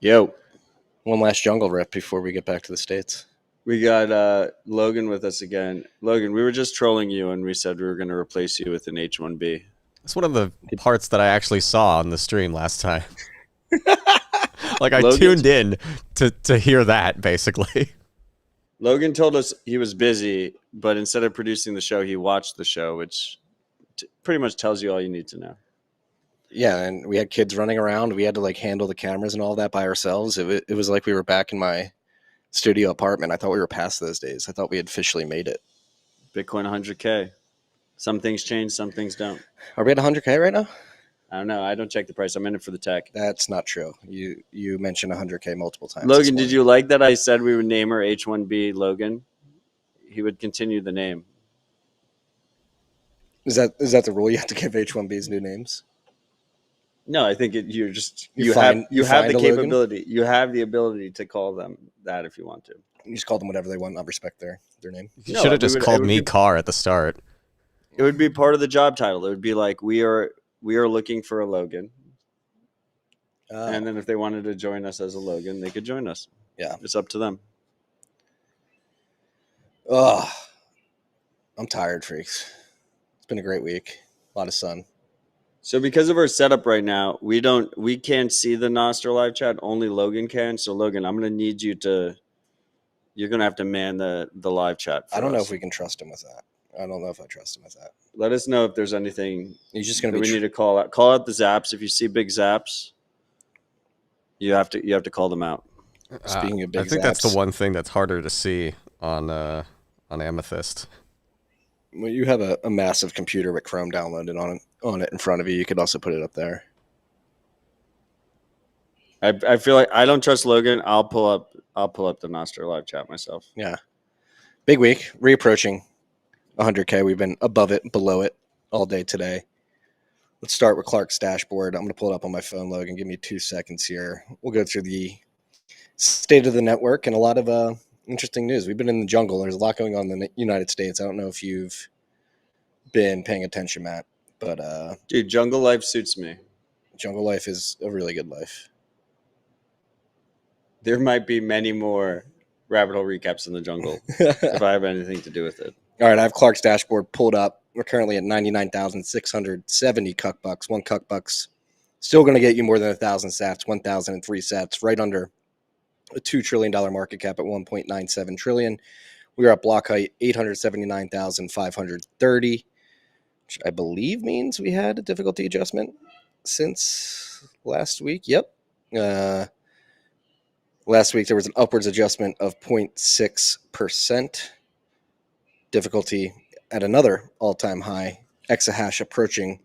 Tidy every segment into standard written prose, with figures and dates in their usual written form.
Yo, One last jungle rip before we get back to the States. we got Logan with us again. Logan, we were just trolling you and we said we were going to replace you with an H1B. It's one of the parts that I actually saw on the stream last time. Like I tuned in to hear that, basically. Logan told us he was busy, but instead of producing the show, he watched the show, which pretty much tells you all you need to know. Yeah, and we had kids running around. We had to handle the cameras and all that by ourselves. It was like we were back in my studio apartment. I thought we were past those days. I thought we had officially made it. Bitcoin 100K. Some things change, some things don't. Are we at 100K right now? I don't know. I don't check the price. I'm in it for the tech. That's not true. You mentioned 100K multiple times. Logan, did you like that I said we would name her H1B Logan? He would continue the name. Is that the rule? You have to give H1Bs new names? No, I think you have the capability. Logan? You have the ability to call them that if you want to. You just call them whatever they want, not respect their name. You should have just called me Car at the start. It would be part of the job title. It would be like we are looking for a Logan. And then if they wanted to join us as a Logan, they could join us. Yeah. It's up to them. Oh, I'm tired, freaks. It's been a great week. A lot of sun. So because of our setup right now, we can't see the Nostr live chat. Only Logan can. So Logan, I'm going to need you to. You're going to have to man the live chat. I don't know if we can trust him with that. I don't know if I trust him with that. Let us know if there's anything. He's just going to. We need to call out the zaps. If you see big zaps, you have to call them out. Speaking of big zaps, I think that's the one thing that's harder to see on Amethyst. Well, you have a massive computer with Chrome downloaded on it in front of you. You could also put it up there. I feel like I don't trust Logan. I'll pull up the Nostr live chat myself. Yeah, big week, reapproaching 100K. We've been above it, below it all day today. Let's start with Clark's dashboard. I'm going to pull it up on my phone, Logan. Give me 2 seconds here. We'll go through the state of the network and a lot of interesting news. We've been in the jungle. There's a lot going on in the United States. I don't know if you've been paying attention, Matt, but dude, jungle life suits me. Jungle life is a really good life. There might be many more rabbit hole recaps in the jungle if I have anything to do with it. All right, I have Clark's dashboard pulled up. We're currently at 99,670 cuck bucks. One cuck bucks still going to get you more than 1,000 sats, 1,003 sats, right under a $2 trillion market cap at 1.97 trillion. We are at block height 879,530, which I believe means we had a difficulty adjustment since last week. Yep. Last week there was an upwards adjustment of 0.6%. Difficulty at another all-time high. Exahash approaching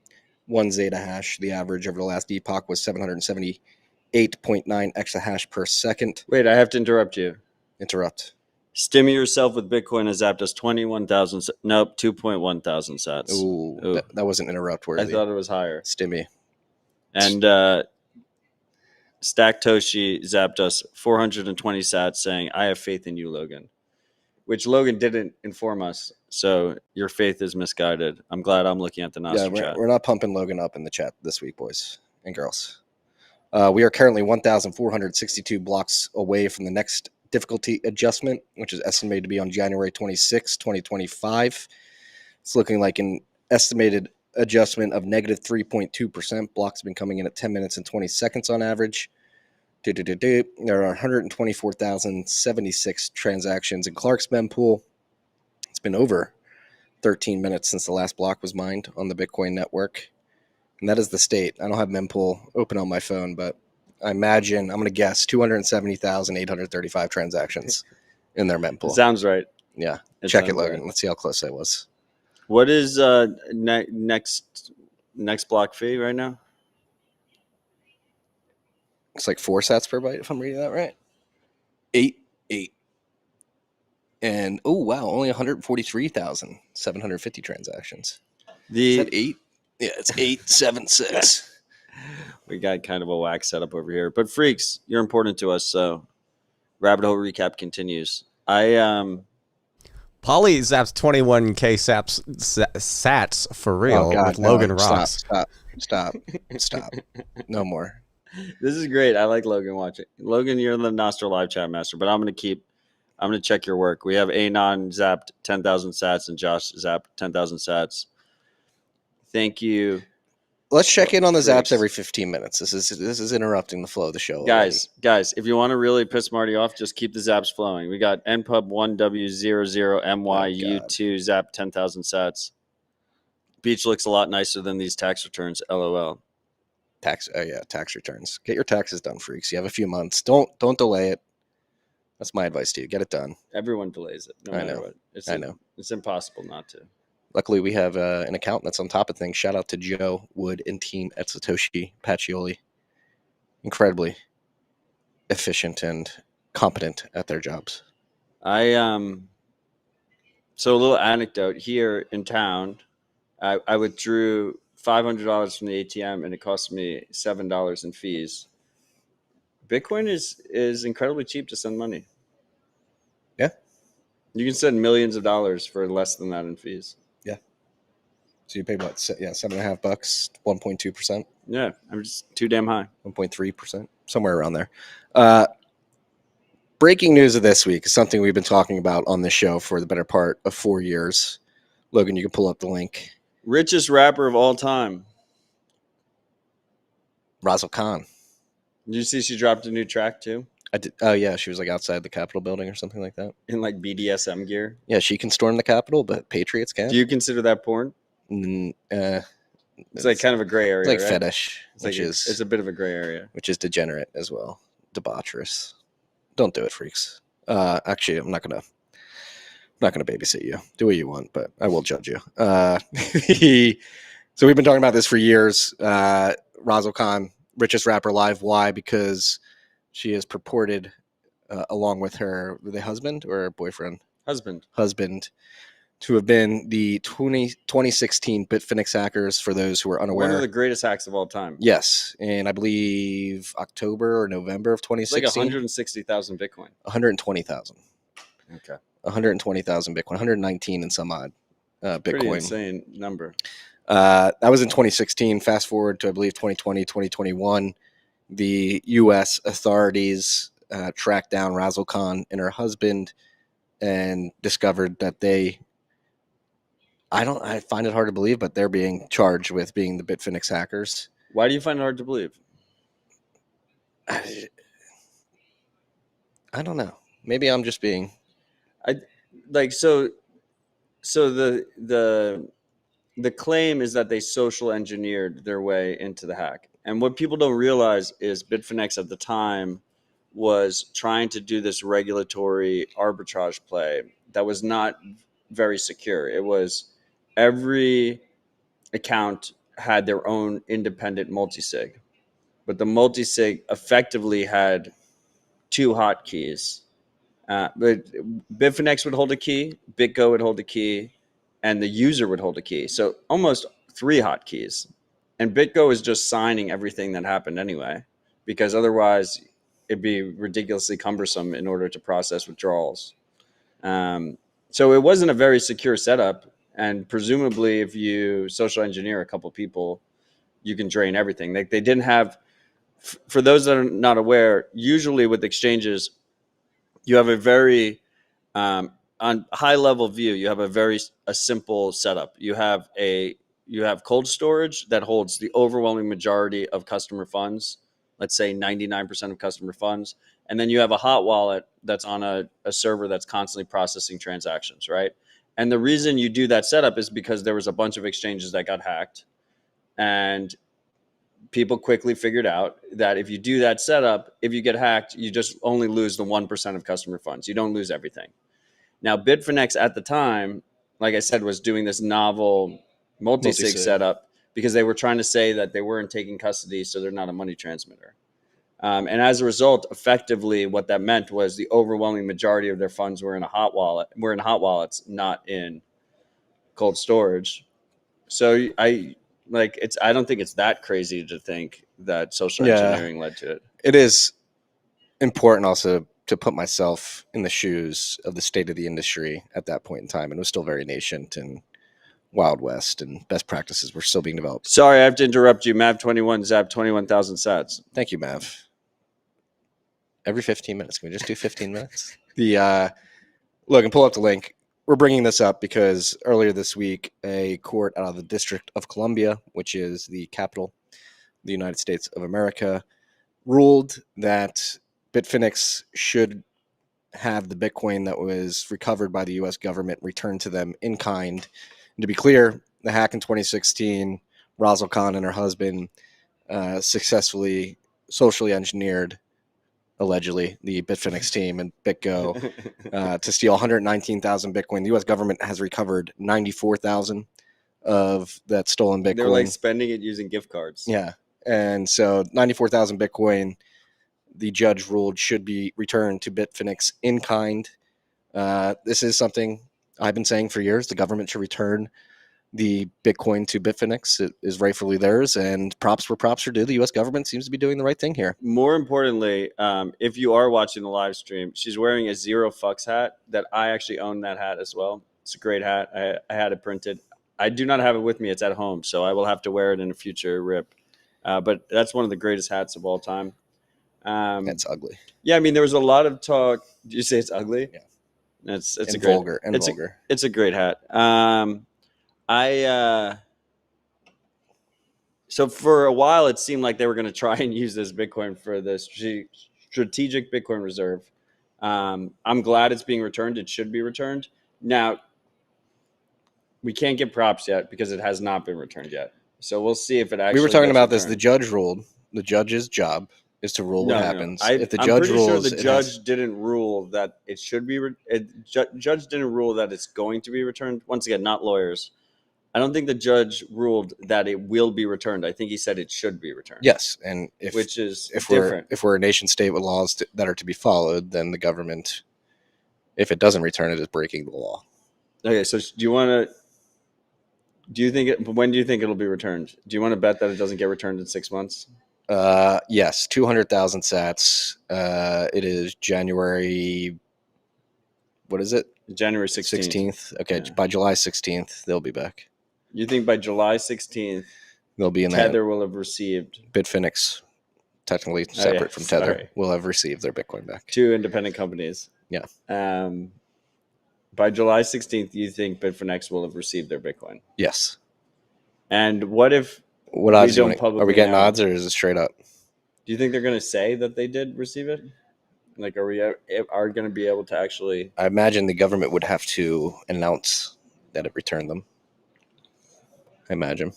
1 zettahash. The average over the last epoch was 778.9 exahash per second. Wait, I have to interrupt you. Interrupt. Stimmy yourself with Bitcoin has zapped us 21,000. Nope, 2.1 thousand sats. Ooh. That wasn't interrupt worthy. I thought it was higher. Stimmy. And Stack Toshi zapped us 420 sats saying, I have faith in you, Logan. Which Logan didn't inform us, so your faith is misguided. I'm glad I'm looking at the Nostr chat. We're not pumping Logan up in the chat this week, boys and girls. We are currently 1,462 blocks away from the next difficulty adjustment, which is estimated to be on January 26, 2025. It's looking like an estimated adjustment of negative 3.2%. Blocks have been coming in at 10 minutes and 20 seconds on average. There are 124,076 transactions in Clark's mempool. It's been over 13 minutes since the last block was mined on the Bitcoin network. And that is the state. I don't have mempool open on my phone, but I imagine, I'm going to guess, 270,835 transactions in their mempool. Sounds right. Yeah. Check it, Logan. Right. Let's see how close I was. What is next block fee right now? It's like 4 sats per byte, if I'm reading that right. 8. And, oh, wow, only 143,750 transactions. Is that 8? Yeah, it's 876. We got kind of a whack setup over here. But freaks, you're important to us, so rabbit hole recap continues. Polly zaps 21K sats for real with Logan Ross. Stop. No more. This is great. I like Logan watching. Logan, you're the Nostr live chat master, but I'm gonna check your work. We have Anon zapped 10,000 sats and Josh zapped 10,000 sats. Thank you. Let's check in on the Freaks. zaps every 15 minutes. This is interrupting the flow of the show. Guys, if you want to really piss Marty off, just keep the zaps flowing. We got npub1w00myu2 zap 10,000 sats. Beach looks a lot nicer than these tax returns. LOL. Tax returns. Get your taxes done, freaks. You have a few months. Don't delay it. That's my advice to you. Get it done. Everyone delays it. No matter what. I know. It's impossible not to. Luckily, we have an accountant that's on top of things. Shout out to Joe Wood and team at Satoshi Pacioli. Incredibly efficient and competent at their jobs. So a little anecdote here in town. I withdrew $500 from the ATM and it cost me $7 in fees. Bitcoin is incredibly cheap to send money. Yeah, you can send millions of dollars for less than that in fees. Yeah. So you pay what? $7.5, 1.2%. Yeah, I'm just too damn high. 1.3%, somewhere around there. Breaking news of this week is something we've been talking about on this show for the better part of 4 years. Logan, you can pull up the link. Richest rapper of all time. Razzle Khan. Did you see she dropped a new track too? I did. Oh yeah, she was like outside the Capitol building or something like that. In like BDSM gear. Yeah, she can storm the Capitol, but Patriots can't. Do you consider that porn? It's like kind of a gray area. It's like right? fetish, It's a bit of a gray area, which is degenerate as well, debaucherous. Don't do it, freaks. Actually, I'm not gonna babysit you. Do what you want, but I will judge you. So we've been talking about this for years. Razzle Khan, richest rapper alive. Why? Because she is purported, along with her husband or boyfriend, husband, to have been the 2016 Bitfinex hackers. For those who are unaware, one of the greatest hacks of all time. Yes, and I believe October or November of 2016. It's like 160,000 Bitcoin. 120,000. Okay. 120,000 Bitcoin. 119 and some odd Bitcoin. Pretty insane number. That was in 2016. Fast forward to, I believe, 2020, 2021. The U.S. authorities tracked down Razzle Khan and her husband and discovered that I find it hard to believe, but they're being charged with being the Bitfinex hackers. Why do you find it hard to believe? I don't know. Maybe I'm just being... So the claim is that they social engineered their way into the hack. And what people don't realize is Bitfinex at the time was trying to do this regulatory arbitrage play that was not very secure. It was every account had their own independent multisig, but the multisig effectively had two hotkeys. But Bitfinex would hold a key, BitGo would hold a key, and the user would hold a key. So almost three hotkeys. And BitGo is just signing everything that happened anyway, because otherwise it'd be ridiculously cumbersome in order to process withdrawals. So it wasn't a very secure setup. And presumably if you social engineer a couple people, you can drain everything. They didn't have, for those that are not aware, usually with exchanges, you have a very, on high level view, you have a simple setup. You have cold storage that holds the overwhelming majority of customer funds, let's say 99% of customer funds. And then you have a hot wallet that's on a server that's constantly processing transactions, right? And the reason you do that setup is because there was a bunch of exchanges that got hacked. And people quickly figured out that if you do that setup, if you get hacked, you just only lose the 1% of customer funds. You don't lose everything. Now, Bitfinex at the time, like I said, was doing this novel multi-sig setup because they were trying to say that they weren't taking custody, so they're not a money transmitter. And as a result, effectively, what that meant was the overwhelming majority of their funds were in a hot wallet. Were in hot wallets, not in cold storage. So I don't think it's that crazy to think that social engineering led to it. It is important also to put myself in the shoes of the state of the industry at that point in time. And it was still very nascent and Wild West, and best practices were still being developed. Sorry, I have to interrupt you. Mav21 zapped 21,000 sats. Thank you, Mav. Every 15 minutes. Can we just do 15 minutes? Logan, pull up the link. We're bringing this up because earlier this week, a court out of the District of Columbia, which is the capital of the United States of America, ruled that Bitfinex should have the Bitcoin that was recovered by the U.S. government returned to them in kind. And to be clear, the hack in 2016, Razel Khan and her husband successfully socially engineered, allegedly, the Bitfinex team and BitGo to steal 119,000 Bitcoin. The U.S. government has recovered 94,000 of that stolen Bitcoin. They're like spending it using gift cards. Yeah. And so 94,000 Bitcoin, the judge ruled, should be returned to Bitfinex in kind. This is something I've been saying for years. The government should return the Bitcoin to Bitfinex. It is rightfully theirs, and props where props are due. The U.S. government seems to be doing the right thing here. More importantly, if you are watching the live stream, she's wearing a Zero Fucks hat that I actually own that hat as well. It's a great hat. I had it printed. I do not have it with me. It's at home, so I will have to wear it in a future rip. But that's one of the greatest hats of all time. It's ugly. Yeah, I mean, there was a lot of talk. Did you say it's ugly? Yeah. It's and a great, vulgar. And it's vulgar. It's a great hat. So for a while, it seemed like they were going to try and use this Bitcoin for the strategic Bitcoin reserve. I'm glad it's being returned. It should be returned. Now, we can't get props yet because it has not been returned yet. So we'll see if it actually. We were talking about returned. this. The judge ruled. The judge's job is to rule what happens. If the judge rules, the judge didn't rule that it should be. Judge didn't rule that it's going to be returned. Once again, not lawyers. I don't think the judge ruled that it will be returned. I think he said it should be returned. Yes, and if we're a nation state with laws that are to be followed, then the government, if it doesn't return it, is breaking the law. Okay, so when do you think it'll be returned? Do you want to bet that it doesn't get returned in 6 months? Yes, 200,000 sats. It is January. What is it? January 16th. Okay, yeah. By July 16th, they'll be back. You think by July 16th, they'll be in Tether will have received Bitfinex, technically separate from Tether, will have received their Bitcoin back. Two independent companies. Yeah. By July 16th, you think Bitfinex will have received their Bitcoin? Yes. And what if? What odds are we getting odds, or is it straight up? Do you think they're going to say that they did receive it? Like, are we going to be able to actually? I imagine the government would have to announce that it returned them. I imagine.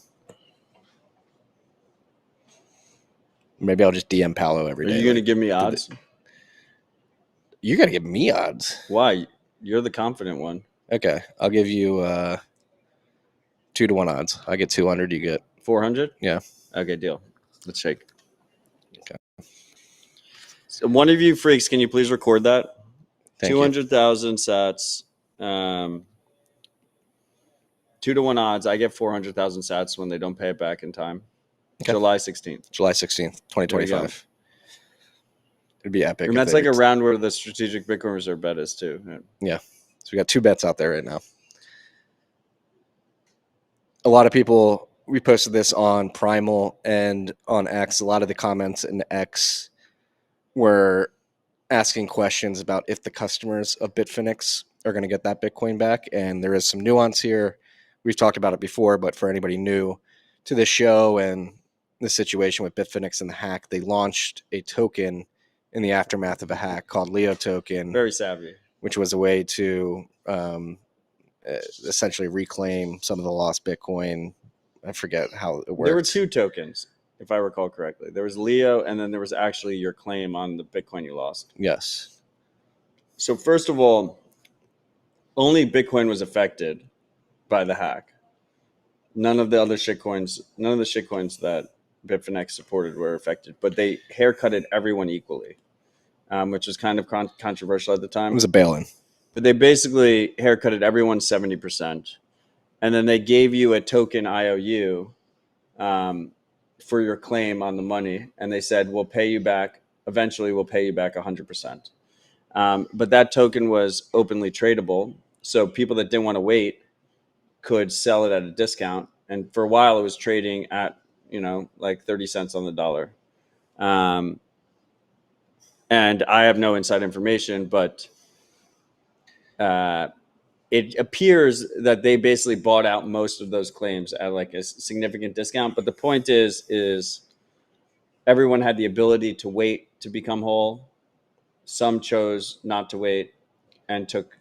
Maybe I'll just DM Paolo every day. Are you going to give me odds? You got to give me odds. Why? You're the confident one. Okay, I'll give you 2-to-1 odds. I get 200. You get 400. Yeah. Okay, deal. Let's shake. Okay. So one of you freaks, can you please record that? 200,000 sats. 2-to-1 odds. I get 400,000 sats when they don't pay it back in time. Okay. July 16th. July 16th, 2025. It'd be epic. And that's like around where the strategic Bitcoin reserve bet is too. Yeah. So we got 2 bets out there right now. A lot of people, we posted this on Primal and on X. A lot of the comments in X were asking questions about if the customers of Bitfinex are going to get that Bitcoin back. And there is some nuance here. We've talked about it before, but for anybody new to this show and the situation with Bitfinex and the hack, they launched a token in the aftermath of a hack called Leo token. Very savvy. Which was a way to essentially reclaim some of the lost Bitcoin. I forget how it worked. There were 2 tokens, if I recall correctly. There was Leo, and then there was actually your claim on the Bitcoin you lost. Yes. So first of all, only Bitcoin was affected by the hack. None of the shitcoins that Bitfinex supported were affected, but they haircutted everyone equally, which was kind of controversial at the time. It was a bail-in. But they basically haircutted everyone 70%. And then they gave you a token IOU for your claim on the money. And they said, eventually we'll pay you back 100%. But that token was openly tradable. So people that didn't want to wait could sell it at a discount. And for a while, it was trading at, like 30 cents on the dollar. And I have no inside information, but it appears that they basically bought out most of those claims at like a significant discount. But the point is everyone had the ability to wait to become whole. Some chose not to wait and took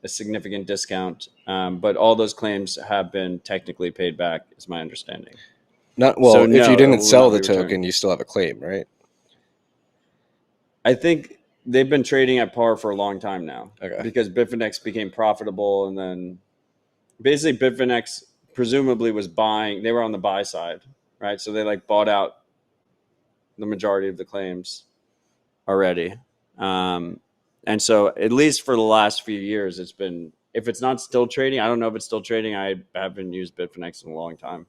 a significant discount. But all those claims have been technically paid back, is my understanding. If you didn't sell the token, you still have a claim, right? I think they've been trading at par for a long time now. Okay. Because Bitfinex became profitable, and then basically Bitfinex presumably was buying. They were on the buy side, right? So they like bought out the majority of the claims already. And so at least for the last few years, it's been, if it's not still trading, I don't know if it's still trading. I haven't used Bitfinex in a long time.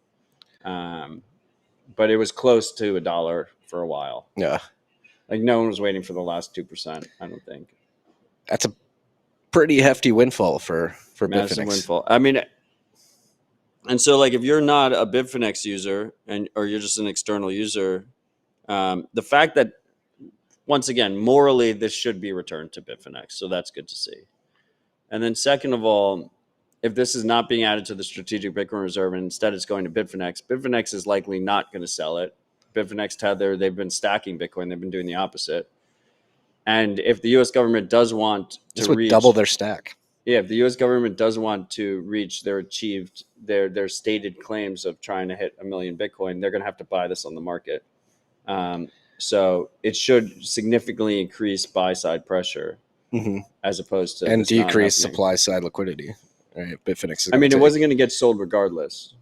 But it was close to $1 for a while. Yeah. Like no one was waiting for the last 2%, I don't think. That's a pretty hefty windfall for Massive Bitfinex. Windfall. I mean, and so like if you're not a Bitfinex user or you're just an external user, the fact that, once again, morally, this should be returned to Bitfinex. So that's good to see. And then second of all, if this is not being added to the strategic Bitcoin reserve and instead it's going to Bitfinex, Bitfinex is likely not going to sell it. Bitfinex, Tether, they've been stacking Bitcoin. They've been doing the opposite. And if the U.S. government does want to reach, double their stack. Yeah, if the U.S. government does want to reach their stated claims of trying to hit 1 million Bitcoin, they're going to have to buy this on the market. So it should significantly increase buy-side pressure as opposed to and decrease supply-side liquidity. Right, Bitfinex. It wasn't going to get sold regardless.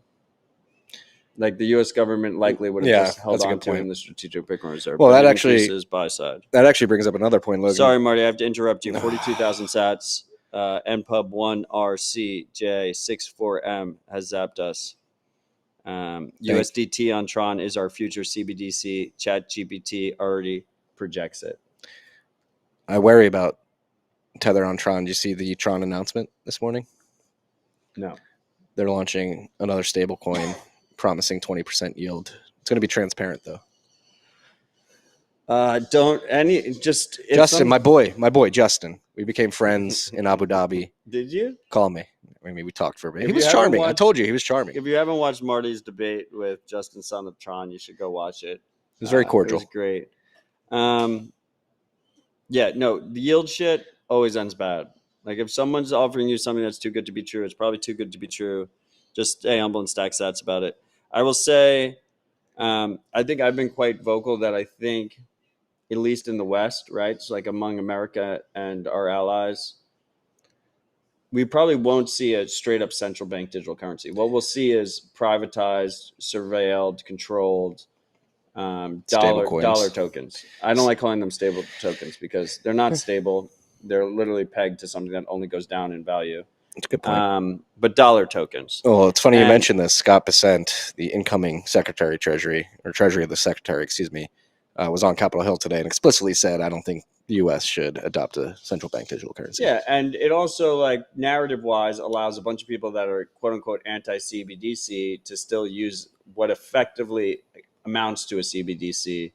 Like the U.S. government likely would have just held on to it in the strategic Bitcoin reserve. Well, that increases buy-side. That actually brings up another point, Logan. Sorry, Marty, I have to interrupt you. 42,000 sats. NPub1RCJ64M has zapped us. USDT on Tron is our future CBDC. ChatGPT already projects it. I worry about Tether on Tron. Did you see the Tron announcement this morning? No. They're launching another stable coin promising 20% yield. It's going to be transparent, though. Justin, my boy, Justin. We became friends in Abu Dhabi. Did you? Call me. I mean, we talked for a bit. He was charming. I told you he was charming. If you haven't watched Marty's debate with Justin, son of Tron, you should go watch it. It was very cordial. It was great. The yield shit always ends bad. Like if someone's offering you something that's too good to be true, it's probably too good to be true. Just stay humble and stack sats about it. I will say, I think I've been quite vocal that I think, at least in the West, right? So like among America and our allies, we probably won't see a straight up central bank digital currency. What we'll see is privatized, surveilled, controlled dollar tokens. I don't like calling them stable tokens because they're not stable. They're literally pegged to something that only goes down in value. That's a good point. But dollar tokens. Oh, it's funny you mentioned this. Scott Bessent, the incoming Treasury of the Secretary, was on Capitol Hill today and explicitly said, I don't think the U.S. should adopt a central bank digital currency. Yeah, and it also, like, narrative-wise, allows a bunch of people that are, quote-unquote, anti-CBDC to still use what effectively amounts to a CBDC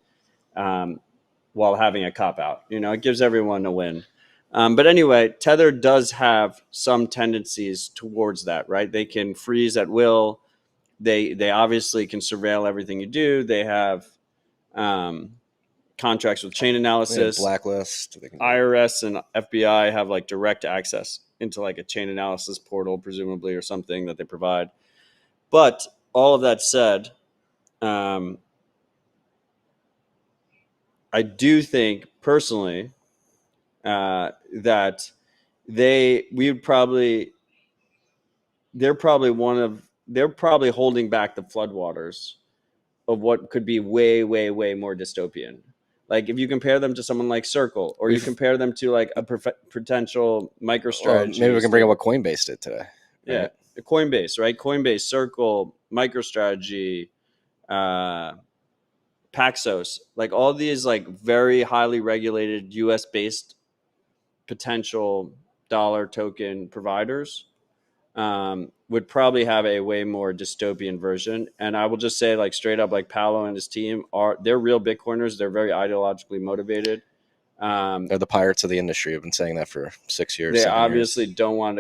while having a cop-out. It gives everyone a win. But anyway, Tether does have some tendencies towards that, right? They can freeze at will. They obviously can surveil everything you do. They have contracts with chain analysis. Blacklist. IRS and FBI have like direct access into like a chain analysis portal, presumably, or something that they provide. But all of that said, I do think personally that they're probably holding back the floodwaters of what could be way, way, way more dystopian. Like if you compare them to someone like Circle, or you compare them to like a potential MicroStrategy. Maybe we can bring up what Coinbase did today. Right? Yeah, Coinbase, right? Coinbase, Circle, MicroStrategy, Paxos, like all these like very highly regulated US based potential dollar token providers, would probably have a way more dystopian version. And I will just say, like, straight up, like, Paolo and his team they're real Bitcoiners. They're very ideologically motivated. They're the pirates of the industry. I've been saying that for 6 years. They 7 obviously years. don't want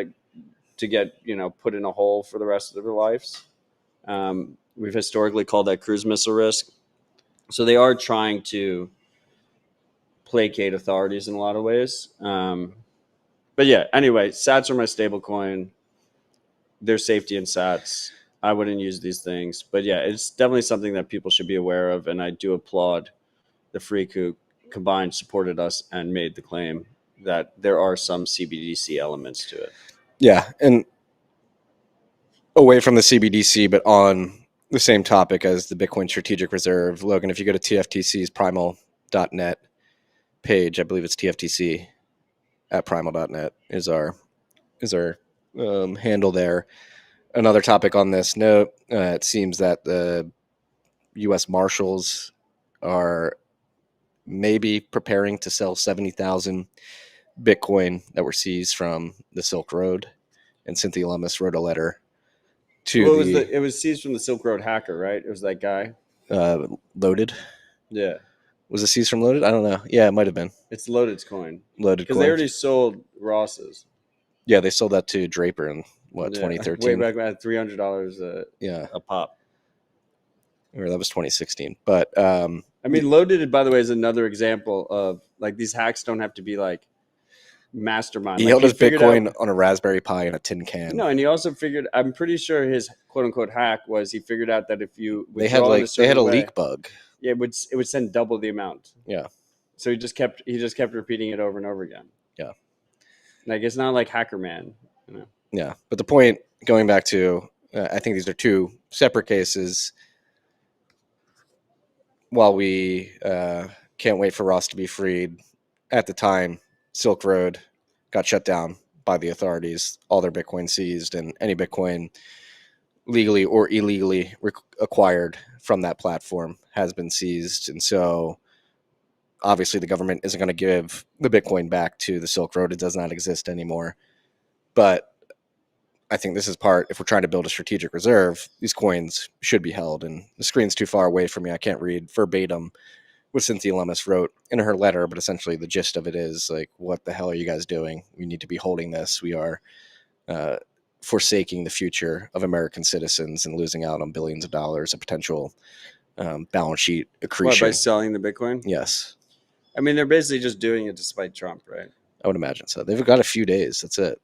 to get, put in a hole for the rest of their lives. We've historically called that cruise missile risk. So they are trying to placate authorities in a lot of ways. But yeah, anyway, sats are my stable coin. There's safety in sats. I wouldn't use these things. But yeah, it's definitely something that people should be aware of. And I do applaud the Freak who combined supported us and made the claim that there are some CBDC elements to it. Yeah. And away from the CBDC, but on the same topic as the Bitcoin Strategic Reserve, Logan, if you go to TFTC's primal.net page, I believe it's TFTC at primal.net is our handle there. Another topic on this note, it seems that the U.S. Marshals are maybe preparing to sell 70,000 Bitcoin that were seized from the Silk Road. And Cynthia Lummis wrote a letter to it was seized from the Silk Road hacker, right? It was that guy. Loaded. Yeah. Was it seized from Loaded? I don't know. Yeah, it might have been. It's Loaded's coin. Loaded because coin. they already sold Ross's. Yeah, they sold that to Draper in 2013. Way back at $300 a pop. Or that was 2016. But I mean, Loaded, by the way, is another example of like these hacks don't have to be like mastermind. He held his Bitcoin on a Raspberry Pi in a tin can. No, and he also figured. I'm pretty sure his quote unquote hack was he figured out that if you they had a leak bug. Yeah, it would send double the amount. Yeah. So he just kept repeating it over and over again. Yeah. Like it's not like Hacker Man. Yeah, but the point going back to, I think these are two separate cases. While we can't wait for Ross to be freed, at the time, Silk Road got shut down by the authorities, all their Bitcoin seized, and any Bitcoin legally or illegally acquired from that platform has been seized. And so obviously the government isn't going to give the Bitcoin back to the Silk Road. It does not exist anymore. But I think this is part, if we're trying to build a strategic reserve, these coins should be held. And the screen's too far away from me. I can't read verbatim what Cynthia Lummis wrote in her letter, but essentially the gist of it is like, what the hell are you guys doing? We need to be holding this. We are forsaking the future of American citizens and losing out on billions of dollars of potential balance sheet accretion. What, by selling the Bitcoin? Yes. I mean, they're basically just doing it to spite Trump, right? I would imagine so. They've got a few days. That's it.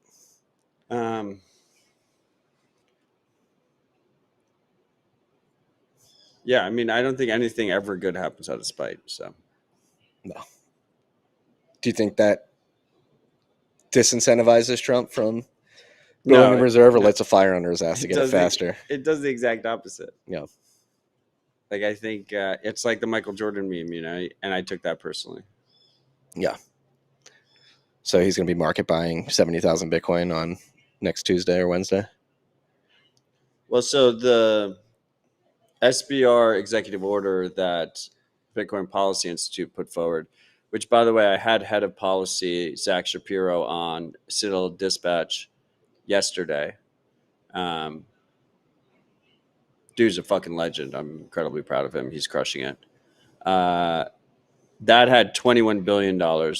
Yeah, I mean, I don't think anything ever good happens out of spite. So, no. Do you think that disincentivizes Trump from building a reserve, or lights a fire under his ass to get it faster? It does the exact opposite. Yeah. Like, I think it's like the Michael Jordan meme, and I took that personally. Yeah. So he's going to be market buying 70,000 Bitcoin on next Tuesday or Wednesday? Well, so the SBR executive order that Bitcoin Policy Institute put forward, which, by the way, I had head of policy Zach Shapiro on Citadel Dispatch yesterday. Dude's a fucking legend. I'm incredibly proud of him. He's crushing it. That had $21 billion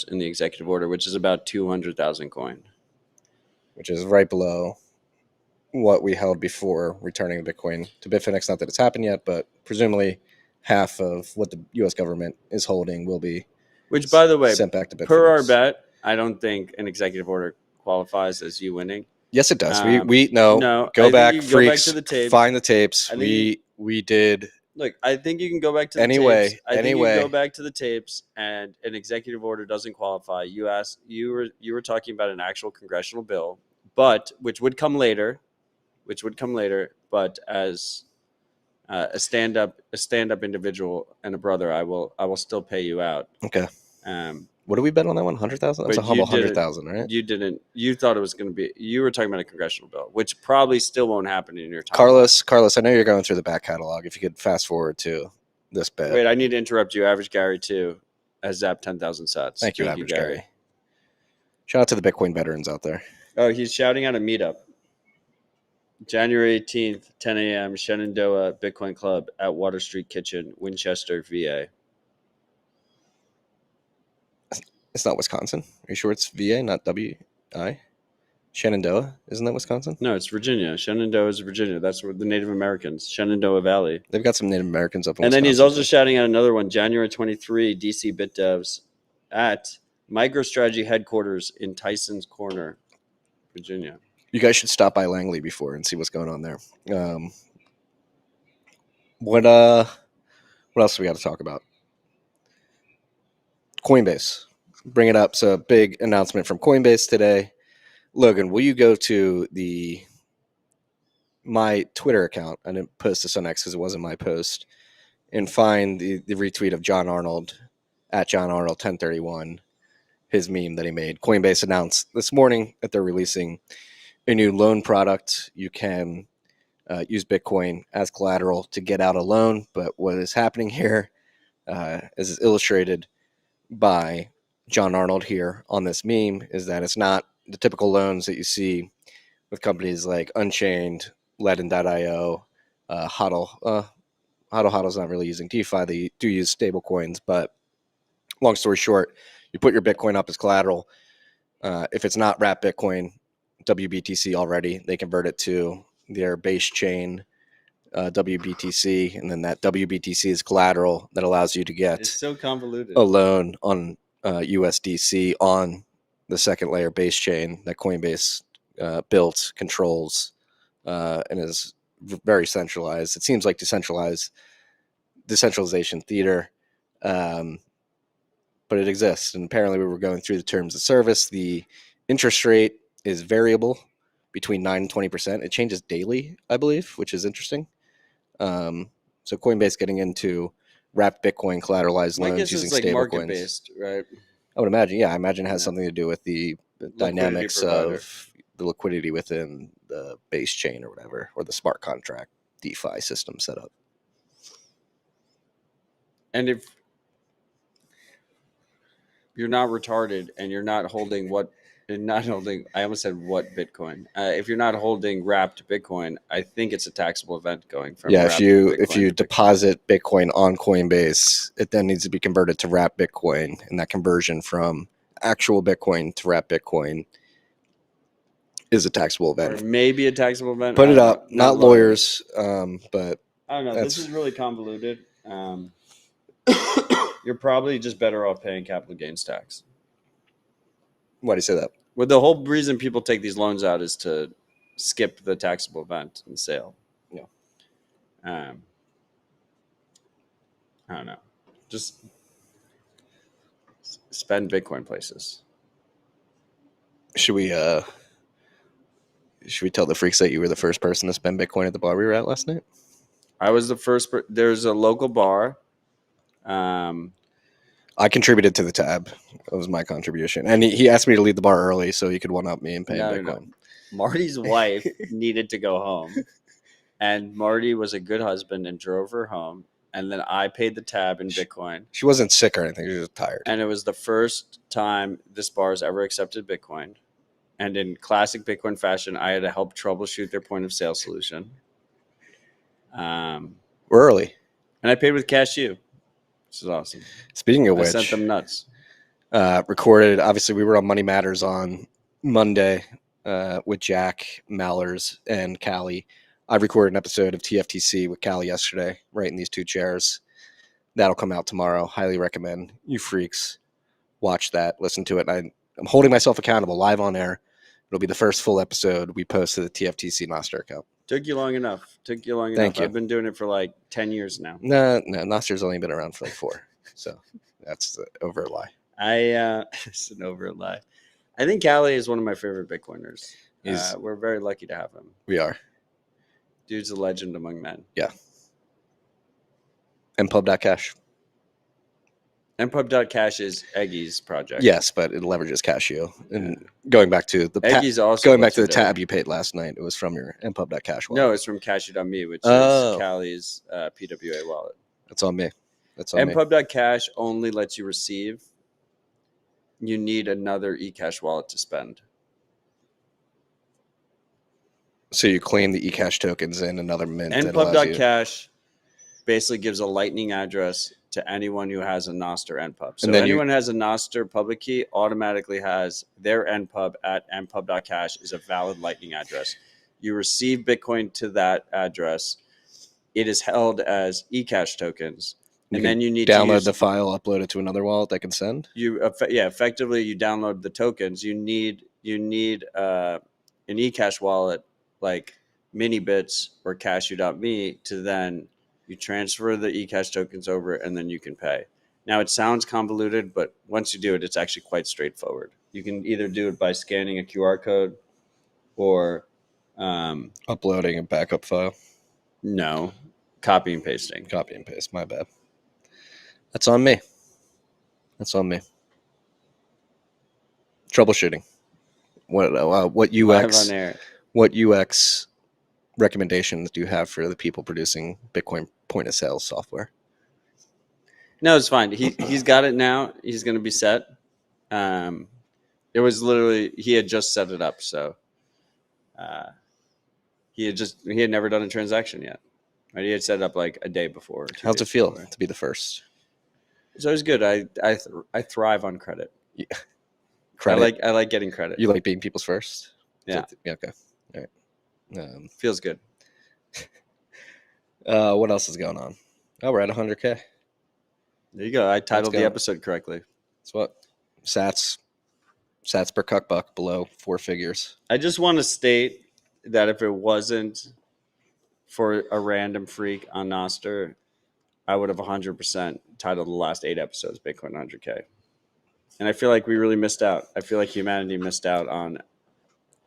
in the executive order, which is about 200,000 coin. Which is right below what we held before returning the Bitcoin to Bitfinex. Not that it's happened yet, but presumably half of what the U.S. government is holding will be Which, by the way, sent back to Bitfinex. Per our bet, I don't think an executive order qualifies as you winning. Yes, it does. No. Go back, freaks. Go back to the tapes. Find the tapes. We did. Look, I think you can go back to the tapes. I think you can go back to the tapes, and an executive order doesn't qualify. You were talking about an actual congressional bill, but which would come later. But as a stand-up individual and a brother, I will still pay you out. Okay. What did we bet on that one? 100,000? That's a humble 100,000, right? You didn't. You thought it was going to be. You were talking about a congressional bill, which probably still won't happen in your time. Carlos, I know you're going through the back catalog. If you could fast forward to this bet. Wait, I need to interrupt you. Average Gary 2 has zapped 10,000 sats. Thank you, Average Gary. Shout out to the Bitcoin veterans out there. Oh, he's shouting out a meetup. January 18th, 10 a.m., Shenandoah Bitcoin Club at Water Street Kitchen, Winchester, VA. It's not Wisconsin. Are you sure it's VA, not WI? Shenandoah, isn't that Wisconsin? No, it's Virginia. Shenandoah is Virginia. That's where the Native Americans, Shenandoah Valley. They've got some Native Americans up in And Wisconsin. then he's also too. shouting out another one, January 23, DC BitDevs at MicroStrategy headquarters in Tyson's Corner, Virginia. You guys should stop by Langley before and see what's going on there. What else do we got to talk about? Coinbase. Bring it up. So big announcement from Coinbase today. Logan, will you go to my Twitter account? I didn't post this on X because it wasn't my post, and find the retweet of John Arnold at John Arnold 1031, his meme that he made. Coinbase announced this morning that they're releasing a new loan product. You can use Bitcoin as collateral to get out a loan, but what is happening here, as is illustrated by John Arnold here on this meme, is that it's not the typical loans that you see with companies like Unchained, Ledin.io, HODL. HODL's not really using DeFi. They do use stable coins, but long story short, you put your Bitcoin up as collateral. If it's not wrapped Bitcoin, WBTC already, they convert it to their base chain, WBTC, and then that WBTC is collateral that allows you to get It's so convoluted. a loan on USDC on the second layer base chain that Coinbase built, controls, and is very centralized. It seems like decentralization theater, but it exists. And apparently we were going through the terms of service. The interest rate is variable between 9 and 20%. It changes daily, I believe, which is interesting. So Coinbase getting into wrapped Bitcoin collateralized My loans guess using is like stable market coins. based, right? I would imagine, yeah, I imagine it has Yeah. something to do with the Liquidity dynamics provider. of the liquidity within the base chain or whatever, or the smart contract DeFi system setup. And if you're not retarded and you're not holding I almost said what Bitcoin. If you're not holding wrapped Bitcoin, I think it's a taxable event going from Yeah, wrapped if you Bitcoin to deposit Bitcoin on Coinbase, it then needs to be converted to wrapped Bitcoin, and that conversion from actual Bitcoin to wrapped Bitcoin is a taxable Bitcoin. Or event. maybe a taxable event. Put I it don't up, know. not lawyers, but I don't know. that's- This is really convoluted. You're probably just better off paying capital gains tax. why do you say that? Well, the whole reason people take these loans out is to skip the taxable event and sale. Yeah. I don't know. Just spend Bitcoin places. Should we tell the freaks that you were the first person to spend Bitcoin at the bar we were at last night? I was the first. There's a local bar. I contributed to the tab. That was my contribution. And he asked me to leave the bar early so he could one-up me and pay No, Bitcoin. no. Marty's wife needed to go home. And Marty was a good husband and drove her home. And then I paid the tab in Bitcoin. She wasn't sick or anything. She was just tired. And it was the first time this bar has ever accepted Bitcoin. And in classic Bitcoin fashion, I had to help troubleshoot their point of sale solution. We're early. And I paid with Cashew. This is awesome. Speaking of I which, sent them nuts. recorded. Obviously, we were on Money Matters on Monday with Jack, Mallers, and Callie. I recorded an episode of TFTC with Callie yesterday, right in these two chairs. That'll come out tomorrow. Highly recommend you freaks watch that, listen to it. I'm holding myself accountable live on air. It'll be the first full episode we post to the TFTC Nostr account. Took you long enough. Thank enough. you. I've been doing it for like 10 years now. No, Nostr's only been around for like 4. So that's the over a lie. It's an over lie. I think Callie is one of my favorite Bitcoiners. He's- We're very lucky to have him. We are. Dude's a legend among men. Yeah. And pub.cash. And pub.cash is Eggy's project. Yes, but it leverages Cashew. And going back to the Eggy's also going back to the listed there. tab you paid last night, it was from your mpub.cash wallet. No, it's from Cashew.me, which Oh. is Callie's PWA wallet. That's on me. That's on me. Mpub.cash only lets you receive. You need another eCash wallet to spend. So you claim the eCash tokens in another mint. that allows you- npub.cash basically gives a lightning address to anyone who has a Nostr npub. So And then anyone who has a Nostr public key automatically has their npub at npub.cash is a valid lightning address. You receive Bitcoin to that address. It is held as eCash tokens. And then you need to download use the file, upload it to another wallet that can send. effectively you download the tokens. You need an eCash wallet like Minibits or Cashew.me to then you transfer the eCash tokens over and then you can pay. Now it sounds convoluted, but once you do it, it's actually quite straightforward. You can either do it by scanning a QR code or Uploading a backup file. no, copy and pasting. Copy and paste. My bad. That's on me. Troubleshooting. What Live UX? on air. What UX recommendations do you have for the people producing Bitcoin point of sale software? No, it's fine. He's got it now. He's going to be set. It was literally he had just set it up, so he had never done a transaction yet. Right? He had set it up like a day before. How's it feel to be the first? It's always good. I thrive on credit. Yeah. Credit. I like getting credit. You like being people's first? Yeah. Yeah. Okay. All right. Feels good. What else is going on? Oh, we're at 100K. There you go. I titled go. the episode correctly. That's what Sats per cuck buck below 4 figures. I just want to state that if it wasn't for a random freak on Nostr, I would have 100% titled the last 8 episodes Bitcoin 100K. And I feel like we really missed out. I feel like humanity missed out on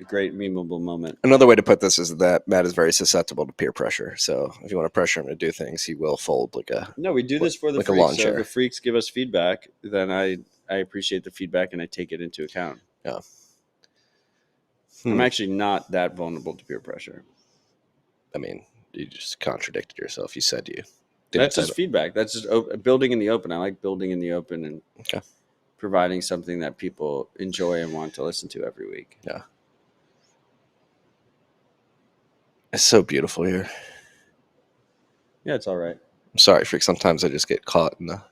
a great memeable moment. Another way to put this is that Matt is very susceptible to peer pressure. So if you want to pressure him to do things, he will fold like a. No, we do this for the like a freaks. lawn So chair. if the freaks give us feedback, then I appreciate the feedback and I take it into account. Yeah. I'm actually not that vulnerable to peer pressure. I mean, you just contradicted yourself. You said you. That's just feedback. That's just building in the open. I like building in the open and providing something that people enjoy and want to listen to every week. Yeah. It's so beautiful here. Yeah, it's all right. I'm sorry, freak. Sometimes I just get caught in the.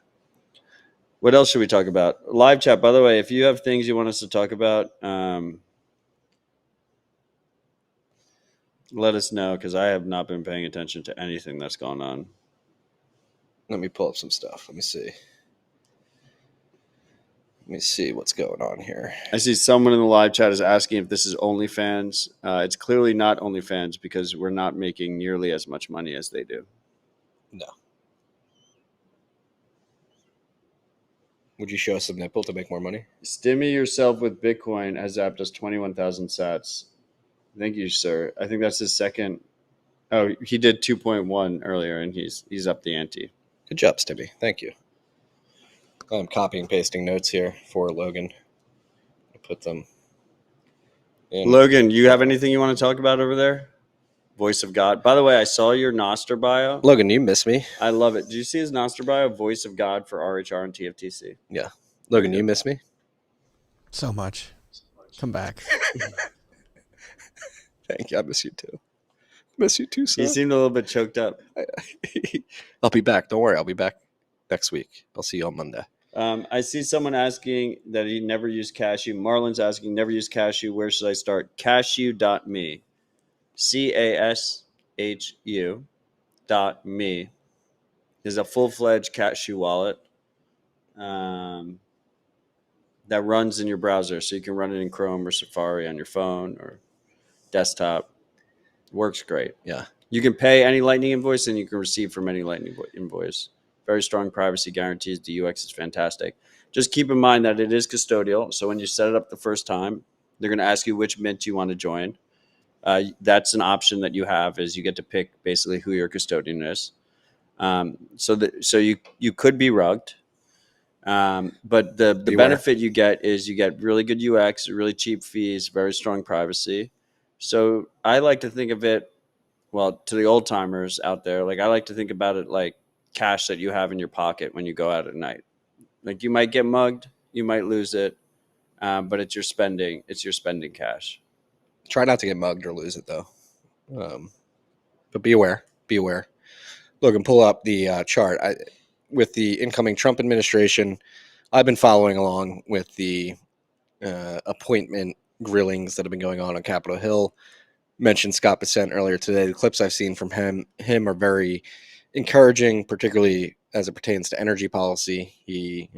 What else should we talk about? Live chat, by the way, if you have things you want us to talk about, let us know because I have not been paying attention to anything that's gone on. Let me pull up some stuff. Let me see what's going on here. I see someone in the live chat is asking if this is OnlyFans. It's clearly not OnlyFans because we're not making nearly as much money as they do. No. Would you show us a nipple to make more money? Stimmy yourself with Bitcoin has zapped us 21,000 sats. Thank you, sir. I think that's his second. Oh, he did 2.1 earlier, and he's up the ante. Good job, Stimmy. Thank you. I'm copying and pasting notes here for Logan. I put them in. Logan, you have anything you want to talk about over there? Voice of God. By the way, I saw your Nostr bio. Logan, you miss me? I love it. Did you see his Nostr bio? Voice of God for RHR and TFTC. Yeah. Logan, you miss me? So much. Come back. Thank you. I miss you too. Miss you too, son. He seemed a little bit choked up. I'll be back. Don't worry. I'll be back next week. I'll see you on Monday. I see someone asking that he never used Cashew. Marlon's asking, never used Cashew. Where should I start? Cashew.me. CASHU.me is a full-fledged Cashew wallet that runs in your browser. So you can run it in Chrome or Safari on your phone or desktop. Works great. Yeah. You can pay any Lightning invoice and you can receive from any Lightning invoice. Very strong privacy guarantees. The UX is fantastic. Just keep in mind that it is custodial. So when you set it up the first time, they're going to ask you which mint you want to join. That's an option that you have is you get to pick basically who your custodian is. So you could be rugged. But the benefit you get is you get really good UX, really cheap fees, very strong privacy. So I like to think of it, well, to the old timers out there, like I like to think about it like cash that you have in your pocket when you go out at night. Like you might get mugged, you might lose it, but it's your spending cash. Try not to get mugged or lose it though. But be aware. Logan, pull up the chart. With the incoming Trump administration, I've been following along with the appointment grillings that have been going on Capitol Hill. Mentioned Scott Bessent earlier today. The clips I've seen from him are very encouraging, particularly as it pertains to energy policy. He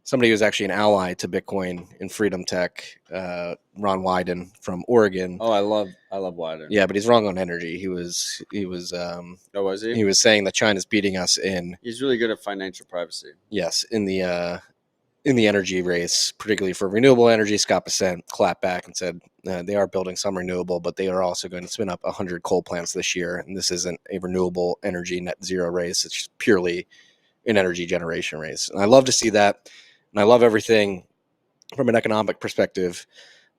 somebody who's actually an ally to Bitcoin and Freedom Tech, Ron Wyden from Oregon. Oh, I love Wyden. Yeah, but he's wrong on energy. He was Oh, was he? He was saying that China's beating us in. He's really good at financial privacy. Yes, in the energy race, particularly for renewable energy. Scott Bessent clapped back and said they are building some renewable, but they are also going to spin up 100 coal plants this year. And this isn't a renewable energy net zero race. It's purely an energy generation race. And I love to see that. And I love everything from an economic perspective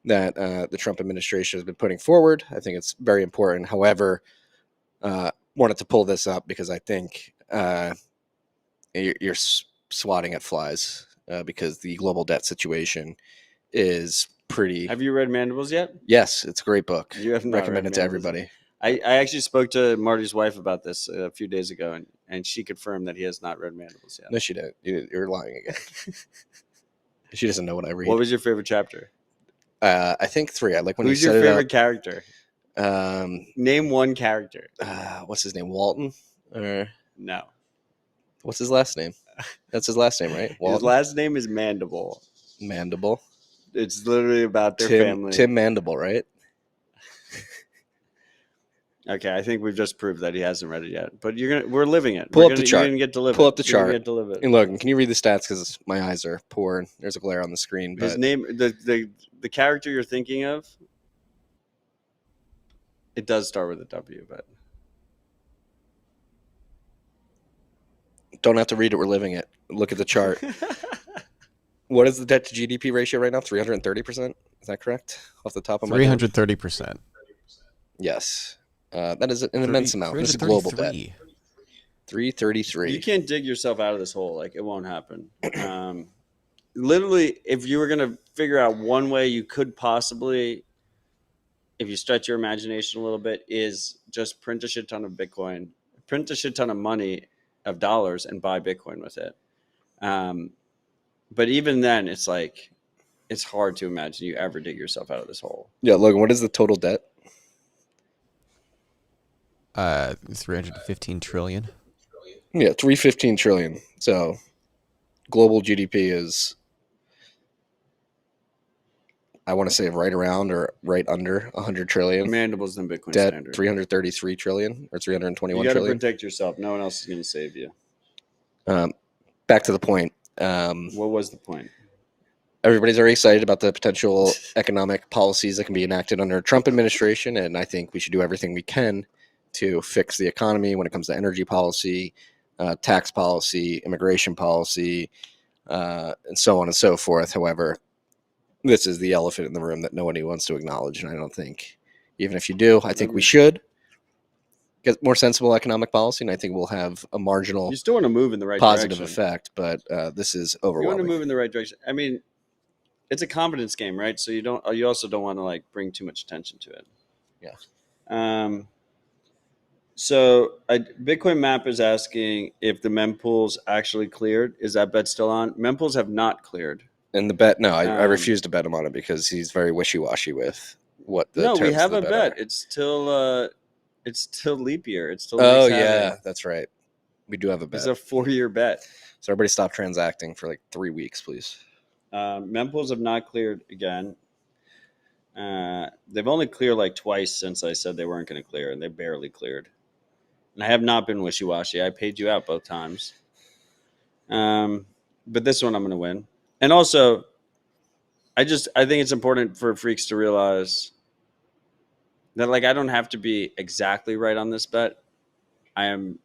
that the Trump administration has been putting forward. I think it's very important. However, wanted to pull this up because I think you're swatting at flies because the global debt situation is pretty. Have you read Mandibles yet? Yes, it's a great book. You have not recommend it to everybody. I actually spoke to Marty's wife about this a few days ago, and she confirmed that he has not read Mandibles yet. No, she didn't. You're lying again. She doesn't know what I read. What was your favorite chapter? I think 3. I like when Who's you your set favorite it character? Name one character. What's his name? Walton? No. What's his last name? That's his last name, right? Walton? His last name is Mandible. Mandible. It's literally about their family. Tim Mandible, right? Okay, I think we've just proved that he hasn't read it yet. But we're living it. Pull up the chart. You're gonna get to live Pull it. up the chart. Get to live it. And Logan, can you read the stats? Because my eyes are poor and there's a glare on the screen. His name, the character you're thinking of, it does start with a W, but don't have to read it. We're living it. Look at the chart. What is the debt to GDP ratio right now? 330%. Is that correct? Off the top of my head. 330%. Yes. That is an immense amount. This is global debt. 333. You can't dig yourself out of this hole. Like, it won't happen. Literally, if you were going to figure out one way you could possibly, if you stretch your imagination a little bit, is just print a shit ton of Bitcoin, print a shit ton of money, of dollars, and buy Bitcoin with it. But even then, it's like, it's hard to imagine you ever dig yourself out of this hole. Yeah, Logan, what is the total debt? 315 trillion. Yeah, 315 trillion. So global GDP is, I want to say, right around or right under 100 trillion. Mandibles than Bitcoin debt, standard. 333 trillion or 321 you trillion. You got to protect yourself. No one else is going to save you. Back to the point. What was the point? Everybody's very excited about the potential economic policies that can be enacted under a Trump administration, and I think we should do everything we can to fix the economy when it comes to energy policy, tax policy, immigration policy, and so on and so forth. However, this is the elephant in the room that nobody wants to acknowledge, and I don't think, even if you do, I think we should get more sensible economic policy, and I think we'll have a marginal, you still want to move in the right positive direction. effect, but this is overwhelming. You want to move in the right direction. I mean, it's a confidence game, right? So you also don't want to like bring too much attention to it. Yeah. So Bitcoin Map is asking if the mempools actually cleared. Is that bet still on? Mempools have not cleared. And the bet, no, I refuse to bet him on it because he's very wishy-washy with what the terms we have of the a bet bet. are. It's still leap year. It's still yeah, that's right. We do have a bet. It's a 4-year bet. So everybody stop transacting for like 3 weeks, please. Mempools have not cleared again. They've only cleared like twice since I said they weren't going to clear, and they barely cleared. And I have not been wishy-washy. I paid you out both times. But this one I'm going to win. And also, I think it's important for freaks to realize that, like, I don't have to be exactly right on this bet. I am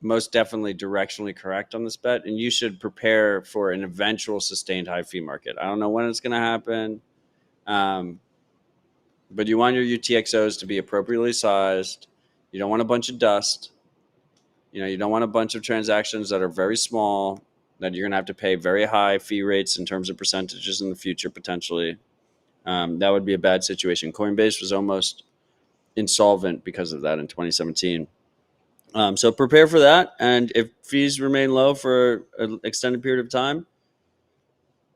most definitely directionally correct on this bet, and you should prepare for an eventual sustained high fee market. I don't know when it's going to happen, but you want your UTXOs to be appropriately sized. You don't want a bunch of dust. You don't want a bunch of transactions that are very small that you're going to have to pay very high fee rates in terms of percentages in the future, potentially. That would be a bad situation. Coinbase was almost insolvent because of that in 2017. So prepare for that. And if fees remain low for an extended period of time,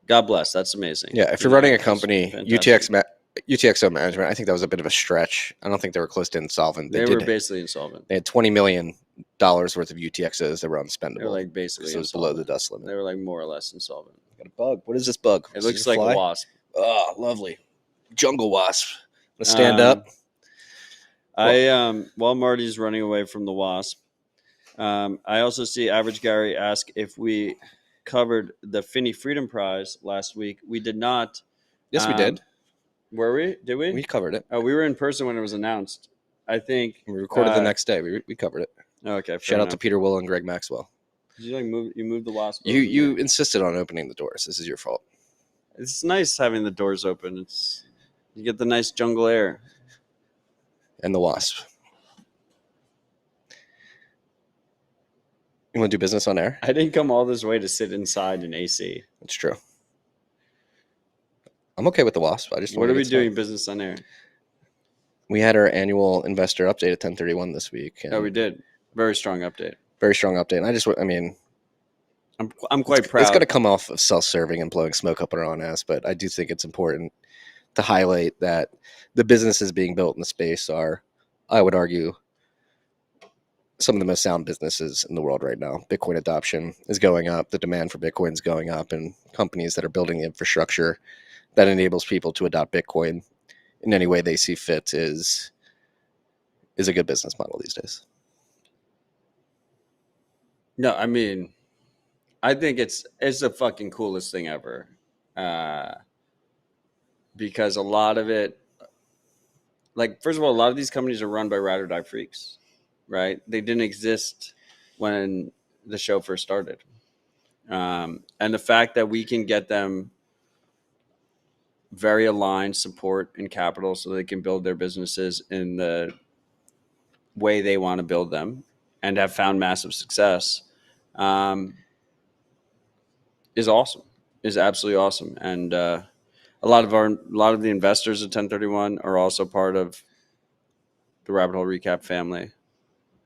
God bless. That's amazing. Yeah, if you're running a company, UTXO management, I think that was a bit of a stretch. I don't think they were close to insolvent. They were basically insolvent. They had $20 million worth of UTXOs that were unspendable. They were like basically it was below the dust limit. They were like more or less insolvent. Got a bug. What is this bug? It looks like a wasp. Oh, lovely. Jungle wasp. Let's stand up. While Marty's running away from the wasp, I also see Average Gary ask if we covered the Finney Freedom Prize last week. We did not. Yes, we did. Were we? Did we? We covered it. Oh, we were in person when it was announced. I think we recorded the next day. We covered it. Okay. Shout out to Peter Will and Greg Maxwell. Did you move? You moved the wasp. You insisted on opening the doors. This is your fault. It's nice having the doors open. You get the nice jungle air. And the wasp. You want to do business on air? I didn't come all this way to sit inside in AC. That's true. I'm okay with the wasp. What are we doing business on air? We had our annual investor update at 1031 this week. Oh, we did. Very strong update. Very strong update. And I'm quite proud. It's going to come off of self-serving and blowing smoke up our own ass, but I do think it's important to highlight that the businesses being built in the space are, I would argue, some of the most sound businesses in the world right now. Bitcoin adoption is going up. The demand for Bitcoin is going up, and companies that are building infrastructure that enables people to adopt Bitcoin in any way they see fit is a good business model these days. No, I mean, I think it's the fucking coolest thing ever. Because a lot of it, like, first of all, a lot of these companies are run by ride or die freaks, right? They didn't exist when the show first started. And the fact that we can get them very aligned support and capital so they can build their businesses in the way they want to build them and have found massive success is awesome, is absolutely awesome. And a lot of the investors at 1031 are also part of the Rabbit Hole Recap family.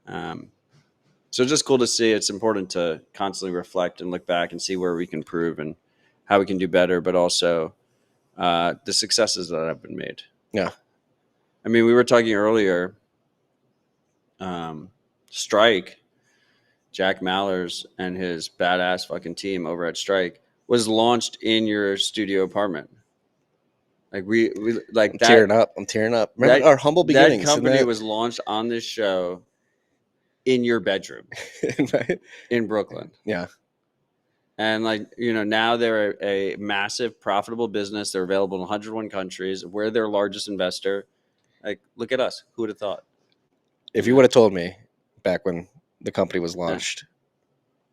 So just cool to see. It's important to constantly reflect and look back and see where we can improve and how we can do better, but also the successes that have been made. Yeah. I mean, we were talking earlier, Strike, Jack Mallers and his badass fucking team over at Strike was launched in your studio apartment. Like we like that. I'm tearing up. Remember our humble beginnings. That company was launched on this show in your bedroom in Brooklyn. Yeah. And now they're a massive profitable business. They're available in 101 countries. We're their largest investor. Like, look at us. Who would have thought? If you would have told me back when the company was launched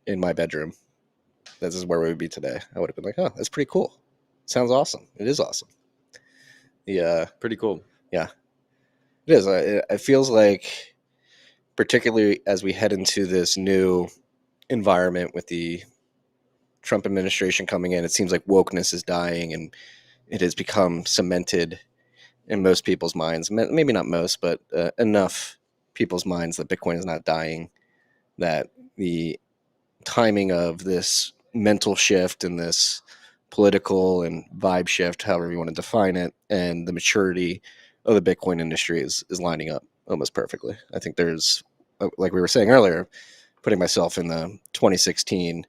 in my bedroom, this is where we would be today, I would have been like, oh, that's pretty cool. Sounds awesome. It is awesome. Yeah. Pretty cool. Yeah. It is. It feels like, particularly as we head into this new environment with the Trump administration coming in, it seems like wokeness is dying and it has become cemented in most people's minds. Maybe not most, but enough people's minds that Bitcoin is not dying, that the timing of this mental shift and this political and vibe shift, however you want to define it, and the maturity of the Bitcoin industry is lining up almost perfectly. I think there's, like we were saying earlier, putting myself in the 2016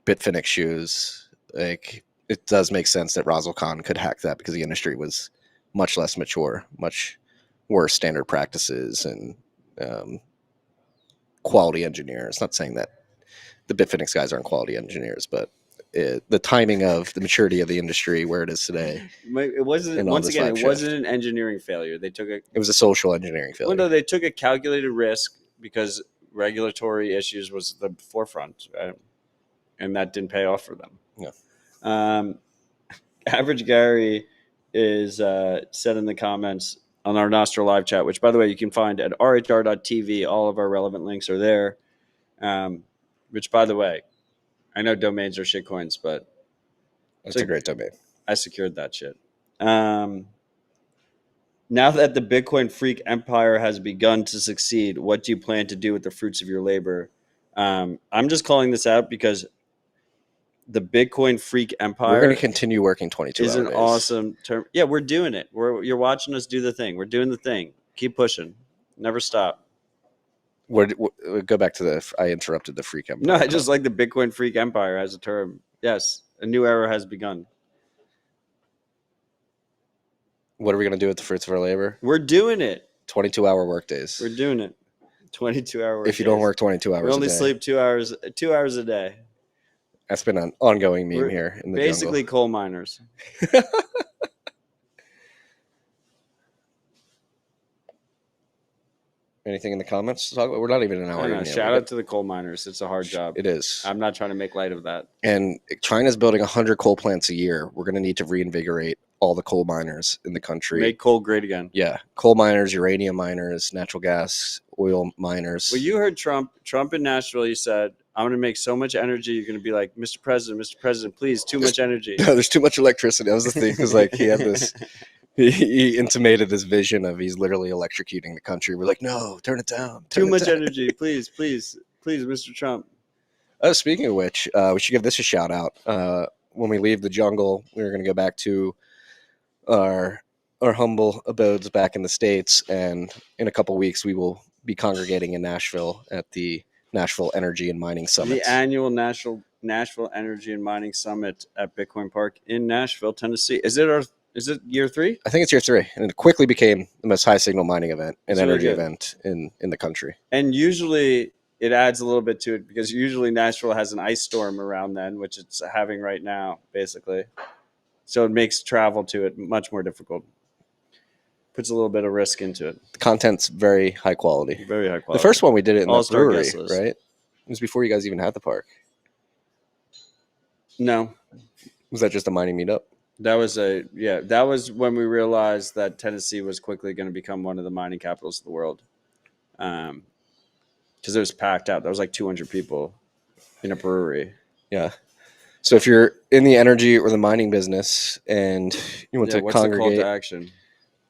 Bitfinex shoes, like it does make sense that Razzle Khan could hack that because the industry was much less mature, much worse standard practices and quality engineers. Not saying that the Bitfinex guys aren't quality engineers, but the timing of the maturity of the industry where it is today. It wasn't, once again, it wasn't an engineering failure. It was a social engineering failure. Well, no, they took a calculated risk because regulatory issues was the forefront, right? And that didn't pay off for them. Yeah. Average Gary is said in the comments on our Nostr live chat, which, by the way, you can find at rhr.tv. All of our relevant links are there. Which, by the way, I know domains are shitcoins, but it's a great domain. I secured that shit. Now that the Bitcoin freak empire has begun to succeed, what do you plan to do with the fruits of your labor? I'm just calling this out because the Bitcoin freak empire. We're going to continue working 22 is hour an days. awesome term. Yeah, we're doing it. You're watching us do the thing. We're doing the thing. Keep pushing. Never stop. Go back to I interrupted the freak empire. No, I just like the Bitcoin freak empire as a term. Yes, a new era has begun. What are we going to do with the fruits of our labor? We're doing it. 22-hour workdays. We're doing it. 22-hour work If you don't work 22 hours we only a day. sleep 2 hours. 2 hours a day. That's been an ongoing meme We're here in the basically jungle. coal miners. Anything in the comments to talk about? We're not even an hour in yet. Shout out to the coal miners. It's a hard job. It is. I'm not trying to make light of that. And China's building 100 coal plants a year. We're going to need to reinvigorate all the coal miners in the country. Make coal great again. Yeah. Coal miners, uranium miners, natural gas, oil miners. Well, you heard Trump in Nashville. He said, I'm going to make so much energy. You're going to be like, Mr. President, please, too much energy. No, there's too much electricity. That was the thing. Because like he had this, he intimated this vision of he's literally electrocuting the country. We're like, no, turn it down. Too much energy. Please, Mr. Trump. Oh, speaking of which, we should give this a shout out. When we leave the jungle, we're going to go back to our humble abodes back in the States. And in a couple weeks, we will be congregating in Nashville at the Nashville Energy and Mining Summit. The annual Nashville Energy and Mining Summit at Bitcoin Park in Nashville, Tennessee. Is it year 3? I think it's year 3. And it quickly became the most high signal mining event and energy really event in the country. And usually it adds a little bit to it because usually Nashville has an ice storm around then, which it's having right now, basically. So it makes travel to it much more difficult. Puts a little bit of risk into it. The content's very high quality. Very high quality. The first one we did it in the All-star brewery, guest list. right? It was before you guys even had the park. No. Was that just a mining meetup? That was when we realized that Tennessee was quickly going to become one of the mining capitals of the world. Because it was packed out. There was like 200 people in a brewery. Yeah. So if you're in the energy or the mining business and you want to what's congregate, the call to action?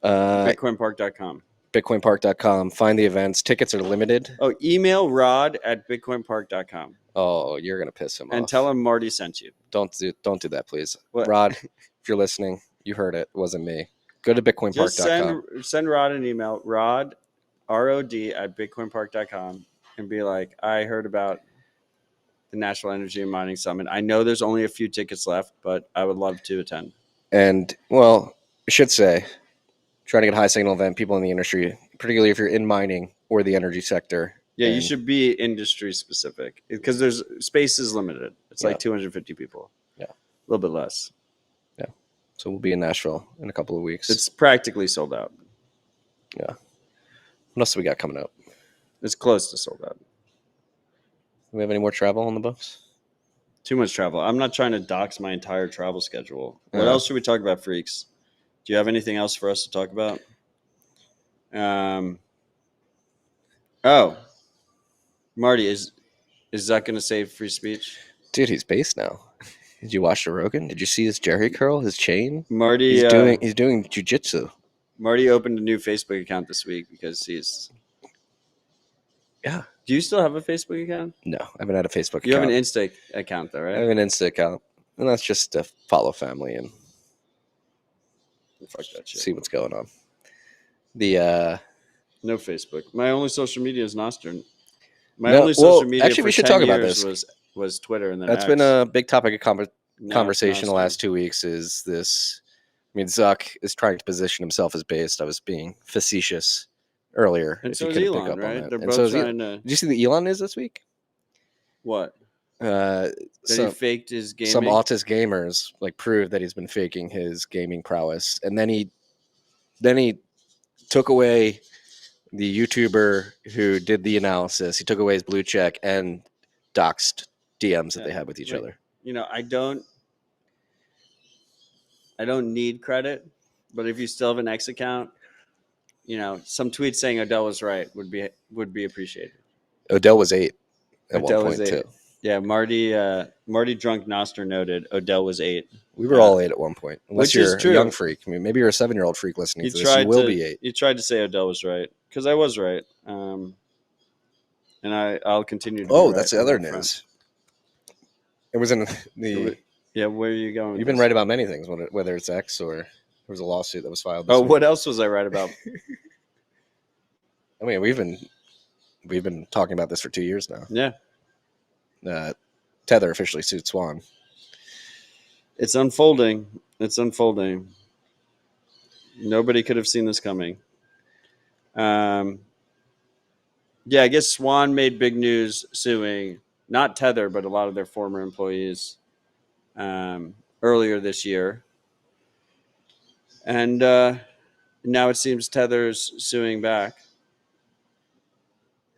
Bitcoinpark.com. Bitcoinpark.com. Find the events. Tickets are limited. Oh, email Rod at bitcoinpark.com. Oh, you're gonna piss him off. And tell him Marty sent you. Don't do that, please. What? Rod, if you're listening, you heard it. It wasn't me. Go to bitcoinpark.com. Just send Rod an email, Rod, R-O-D at bitcoinpark.com, and be like, I heard about the National Energy and Mining Summit. I know there's only a few tickets left, but I would love to attend. And, well, I should say, trying to get a high signal event, people in the industry, particularly if you're in mining or the energy sector. Yeah, you should be industry specific because there's space is limited. It's like 250 people. Yeah. A little bit less. Yeah. So we'll be in Nashville in a couple of weeks. It's practically sold out. Yeah. What else do we got coming up? It's close to sold out. Do we have any more travel on the books? Too much travel. I'm not trying to dox my entire travel schedule. What else should we talk about, freaks? Do you have anything else for us to talk about? Marty, is Zuck going to save free speech? Dude, he's based now. Did you watch the Rogan? Did you see his Jerry curl, his chain? Marty, he's doing jujitsu. Marty opened a new Facebook account this week because he's. Yeah. Do you still have a Facebook account? No, I haven't had a Facebook account. You have an Insta account though, right? I have an Insta account, and that's just to follow family and fuck that shit. See what's going on. No Facebook. My only social media is Nostr. My only social media actually, for we should 10 talk about years this. Was Twitter, and then that's X. been a big topic of conversation the Nostr. last 2 weeks. Is this? I mean, Zuck is trying to position himself as based. I was being facetious earlier. And if so you is couldn't Elon, pick up right? on that. They're And both so is trying to. Did you see the Elon news this week? What? That he faked his gaming. Some autist gamers like proved that he's been faking his gaming prowess, and then he took away the YouTuber who did the analysis. He took away his blue check and doxed DMs that they had with each other. You know, I don't need credit, but if you still have an X account, you know, some tweets saying Odell was right would be appreciated. Odell was 8 at Odell one was point 8. too. Yeah, Marty drunk Nostr noted Odell was 8. We were all 8 at one point. Unless Which you're is true. a young freak. I mean, maybe you're a 7-year-old freak listening He to this. You will be 8. He tried to say Odell was right because I was right, and I'll continue to. Be right that's the on other that front. news. It was in the. Yeah, where are you going? You've been right about many things, whether it's X or there was a lawsuit that was filed. This week. What else was I right about? I mean, we've been talking about this for 2 years now. Yeah. Tether officially sued Swan. It's unfolding. Nobody could have seen this coming. Yeah, I guess Swan made big news suing not Tether, but a lot of their former employees earlier this year. And now it seems Tether's suing back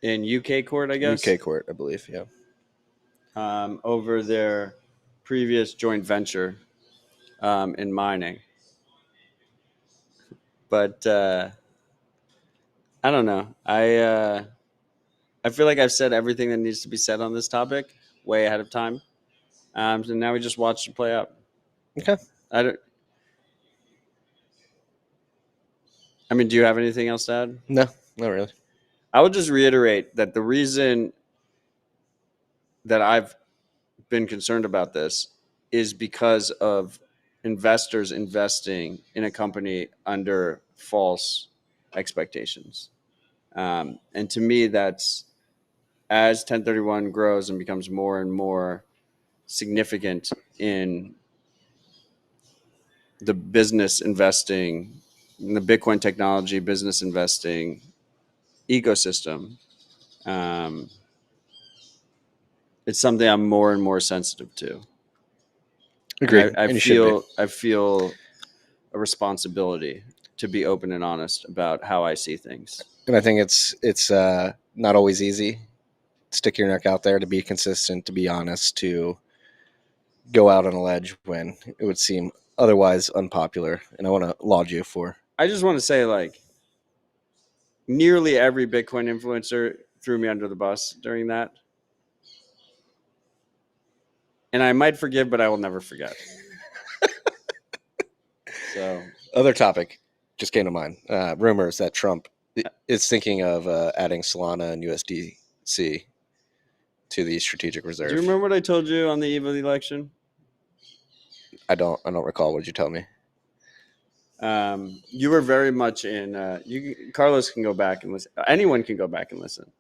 in UK court, I guess. UK court, I believe, yeah. Over their previous joint venture in mining. But I don't know. I feel like I've said everything that needs to be said on this topic way ahead of time. So now we just watch it play out. Okay. I mean, do you have anything else to add? No, not really. I would just reiterate that the reason that I've been concerned about this is because of investors investing in a company under false expectations. And to me, that's as 1031 grows and becomes more and more significant in the business investing, in the Bitcoin technology business investing ecosystem, it's something I'm more and more sensitive to. Agreed. I feel a responsibility to be open and honest about how I see things. And I think it's not always easy. Stick your neck out there, to be consistent, to be honest, to go out on a ledge when it would seem otherwise unpopular. And I want to laud you for. I just want to say, like, nearly every Bitcoin influencer threw me under the bus during that. And I might forgive, but I will never forget. So, other topic just came to mind. Rumors that Trump is thinking of adding Solana and USDC to the strategic reserve. Do you remember what I told you on the eve of the election? I don't recall. What did you tell me? You were very much in. Carlos can go back and listen. Anyone can go back and listen.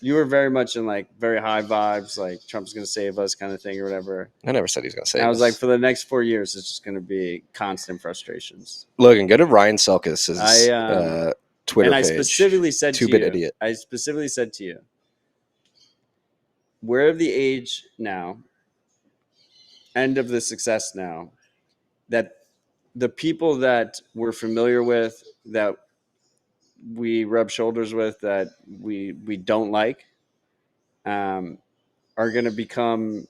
You were very much in, like, very high vibes, like Trump's going to save us kind of thing or whatever. I never said he's going to save us. I was like, for the next 4 years, it's just going to be constant frustrations. Logan, go to Ryan Selkis's Twitter page. I specifically said to you, idiot. I specifically said to you, we're of the age now, end of the success now, that the people that we're familiar with, that we rub shoulders with, that we don't like, are going to become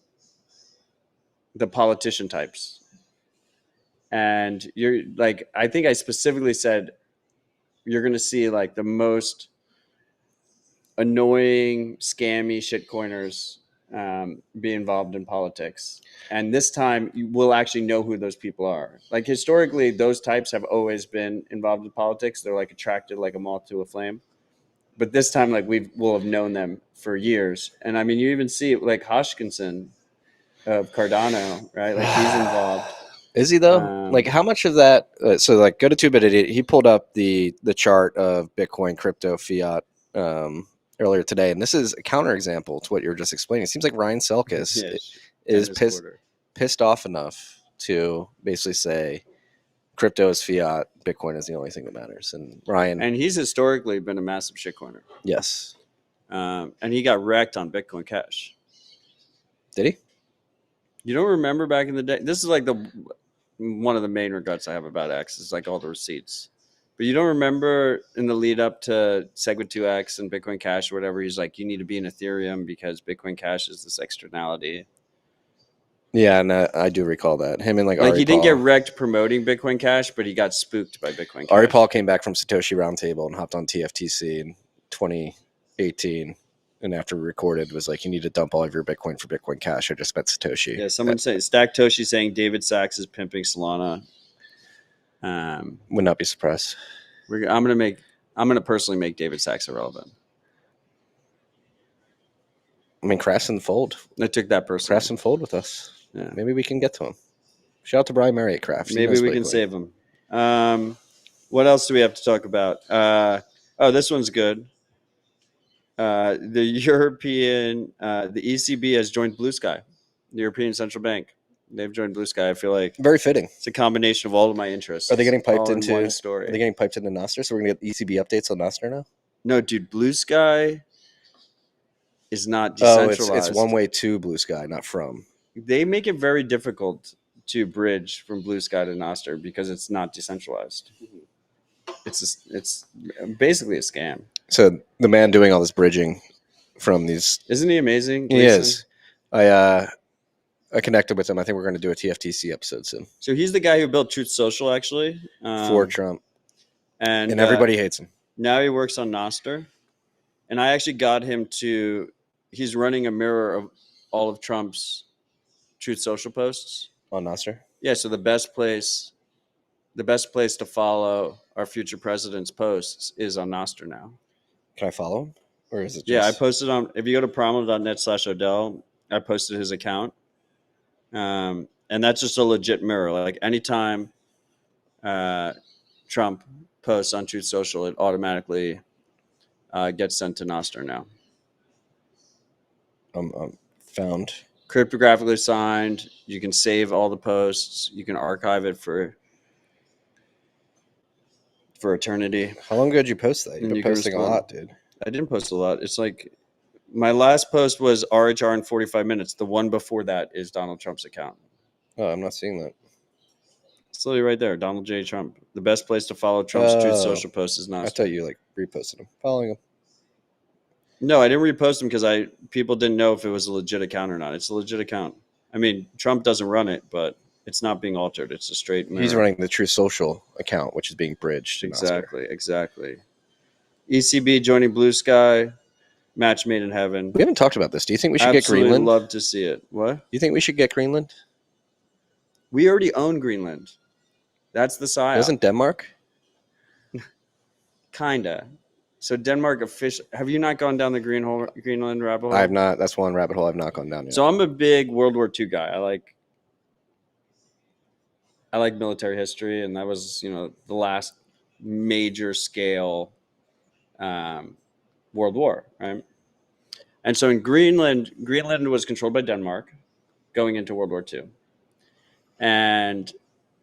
the politician types. And you're like, I think I specifically said, you're going to see, like, the most annoying, scammy shitcoiners be involved in politics. And this time you will actually know who those people are. Like, historically, those types have always been involved in politics. They're, like, attracted like a moth to a flame. But this time, like, we'll have known them for years. And I mean, you even see, like, Hodgkinson of Cardano, right? Like, he's involved. Is he, though? Like, how much of that? So, like, go to 2-Bit Idiot. He pulled up the chart of Bitcoin, crypto, fiat earlier today, and this is a counterexample to what you were just explaining. It seems like Ryan Selkis is pissed off enough to basically say crypto is fiat, Bitcoin is the only thing that matters. And Ryan, and he's historically been a massive shitcoiner. Yes, and he got wrecked on Bitcoin Cash. Did he? You don't remember back in the day? This is like one of the main regrets I have about X is, like, all the receipts. But you don't remember in the lead up to Segwit 2X and Bitcoin Cash or whatever, he's like, you need to be in Ethereum because Bitcoin Cash is this externality. Yeah, and I do recall that. Him and, like he didn't get wrecked promoting Bitcoin Cash, but he got spooked by Bitcoin Cash. Paul came back from Satoshi Roundtable and hopped on TFTC in 2018 And after we recorded, was like, you need to dump all of your Bitcoin for Bitcoin Cash. I just spent Satoshi. Yeah, someone saying Stack Toshi saying David Sachs is pimping Solana. Would not be surprised. I'm gonna personally make David Sachs irrelevant. I mean, Crass in the fold. I took that personally. Crass in the fold with us. Yeah. Maybe we can get to him. Shout out to Brian Murray at Craft. Maybe we can save him. What else do we have to talk about? This one's good. The European, the ECB has joined Blue Sky, the European Central Bank. They've joined Blue Sky. I feel like very fitting. It's a combination of all of my interests. Are they getting piped into one story? Are they getting piped into Nostr? So we're gonna get ECB updates on Nostr now. No, dude, Blue Sky is not decentralized. Oh, it's one way to Blue Sky, not from. They make it very difficult to bridge from Blue Sky to Nostr because it's not decentralized. It's basically a scam. So the man doing all this bridging from these, isn't he amazing? He is. I connected with him. I think we're going to do a TFTC episode soon. So he's the guy who built Truth Social, actually, for Trump, and everybody hates him. Now he works on Nostr, and I actually got him to. He's running a mirror of all of Trump's Truth Social posts on Nostr. Yeah, so the best place to follow our future president's posts is on Nostr now. Can I follow him, or is it? Yeah, I posted on. If you go to prominent.net/Odell, I posted his account. And that's just a legit mirror. Like anytime Trump posts on Truth Social, it automatically gets sent to Nostr now. Found. Cryptographically signed. You can save all the posts. You can archive it for eternity. How long ago did you post that? You've been posting a lot, dude. I didn't post a lot. It's like my last post was RHR in 45 minutes. The one before that is Donald Trump's account. Oh, I'm not seeing that. It's literally right there. Donald J. Trump. The best place to follow Trump's Truth Social post is Nostr. I thought you reposted him. Following him. No, I didn't repost him because people didn't know if it was a legit account or not. It's a legit account. I mean, Trump doesn't run it, but it's not being altered. It's a straight mirror. He's running the Truth Social account, which is being bridged. Exactly. ECB joining Blue Sky. Match made in heaven. We haven't talked about this. Do you think we should get Greenland? Love to see it. What? Do you think we should get Greenland? We already own Greenland. That's the psyop. Wasn't Denmark? Kinda. So Denmark official. Have you not gone down the Greenland rabbit hole? I have not. That's one rabbit hole I've not gone down yet. So I'm a big World War II guy. I like military history, and that was the last major scale World War, right? And so in Greenland was controlled by Denmark going into World War II. And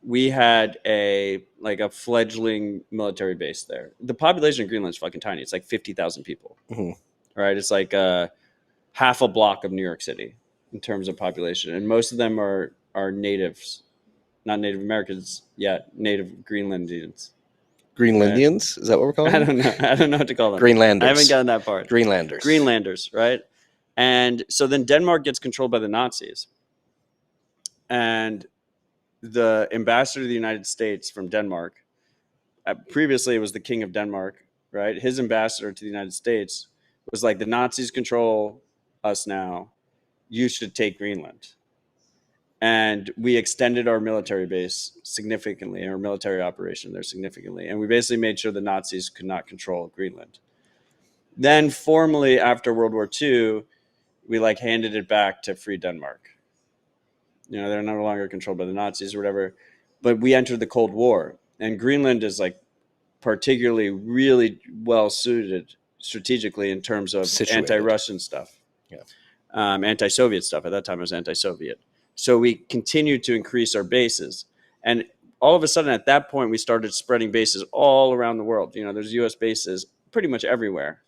we had a fledgling military base there. The population of Greenland is fucking tiny. It's like 50,000 people, right? It's like half a block of New York City in terms of population. And most of them are natives, not Native Americans yet, native Greenlandians. Greenlandians? Is that what we're calling them? I don't know what to call them. Greenlanders. I haven't gotten that part. Greenlanders, right? And so then Denmark gets controlled by the Nazis. And the ambassador to the United States from Denmark, previously it was the King of Denmark, right? His ambassador to the United States was like, the Nazis control us now. You should take Greenland. And we extended our military base significantly, our military operation there significantly. And we basically made sure the Nazis could not control Greenland. Then formally after World War II, we handed it back to free Denmark. They're no longer controlled by the Nazis or whatever. But we entered the Cold War. And Greenland is particularly really well suited strategically in terms of anti-Russian stuff. Yeah. Anti-Soviet stuff. At that time it was anti-Soviet. So we continued to increase our bases. And all of a sudden at that point, we started spreading bases all around the world. There's U.S. bases pretty much everywhere.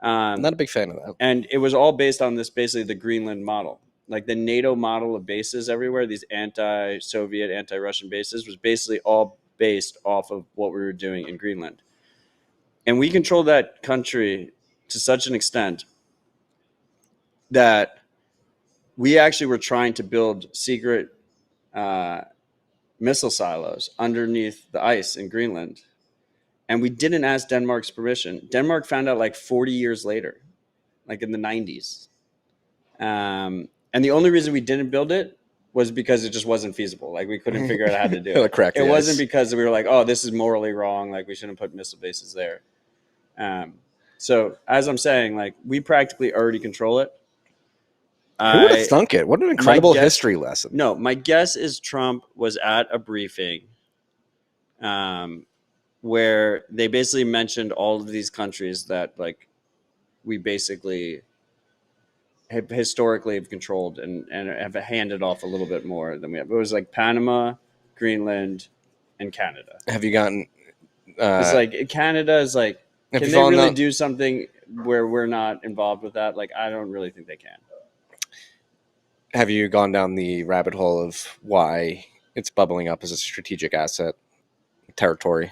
I'm not a big fan of that. And it was all based on basically the Greenland model. Like the NATO model of bases everywhere, these anti-Soviet, anti-Russian bases was basically all based off of what we were doing in Greenland. And we controlled that country to such an extent that we actually were trying to build secret missile silos underneath the ice in Greenland. And we didn't ask Denmark's permission. Denmark found out 40 years later. like in the 90s. And the only reason we didn't build it was because it just wasn't feasible. Like we couldn't figure out how to do it. Crack the It wasn't ice. because we were like, oh, this is morally wrong. Like we shouldn't put missile bases there. So as I'm saying, like we practically already control it. Who would have thunk it? What an incredible history lesson. No, my guess is Trump was at a briefing where they basically mentioned all of these countries that like we basically have historically controlled and have handed off a little bit more than we have. It was like Panama, Greenland, and Canada. Have you gotten... it's like Canada is like, can they really do something where we're not involved with that? Like, I don't really think they can. Have you gone down the rabbit hole of why it's bubbling up as a strategic asset territory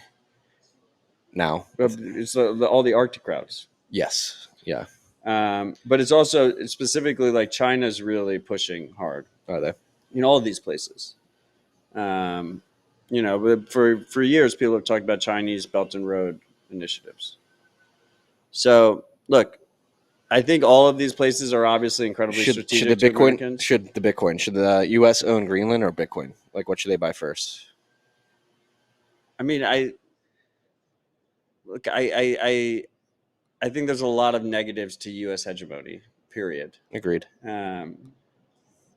now? It's all the Arctic crowds. Yes. Yeah. But it's also specifically like China's really pushing hard. Are they? In all of these places. But for years, people have talked about Chinese Belt and Road initiatives. So, look, I think all of these places are obviously incredibly strategic. Should the U.S. own Greenland or Bitcoin? Like, what should they buy first? I mean, I think there's a lot of negatives to U.S. hegemony. Period. Agreed. I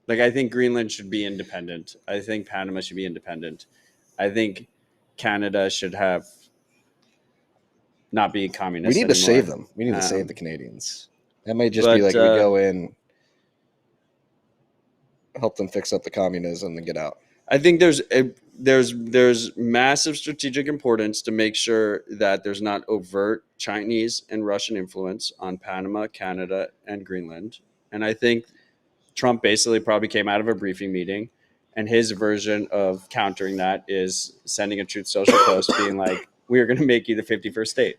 think Greenland should be independent. I think Panama should be independent. I think Canada should not be communist. We need to save them. We need to save the Canadians. That might just be like we go in, help them fix up the communism, and get out. I think there's massive strategic importance to make sure that there's not overt Chinese and Russian influence on Panama, Canada, and Greenland. And I think Trump basically probably came out of a briefing meeting, and his version of countering that is sending a Truth Social post being like, we are going to make you the 51st state.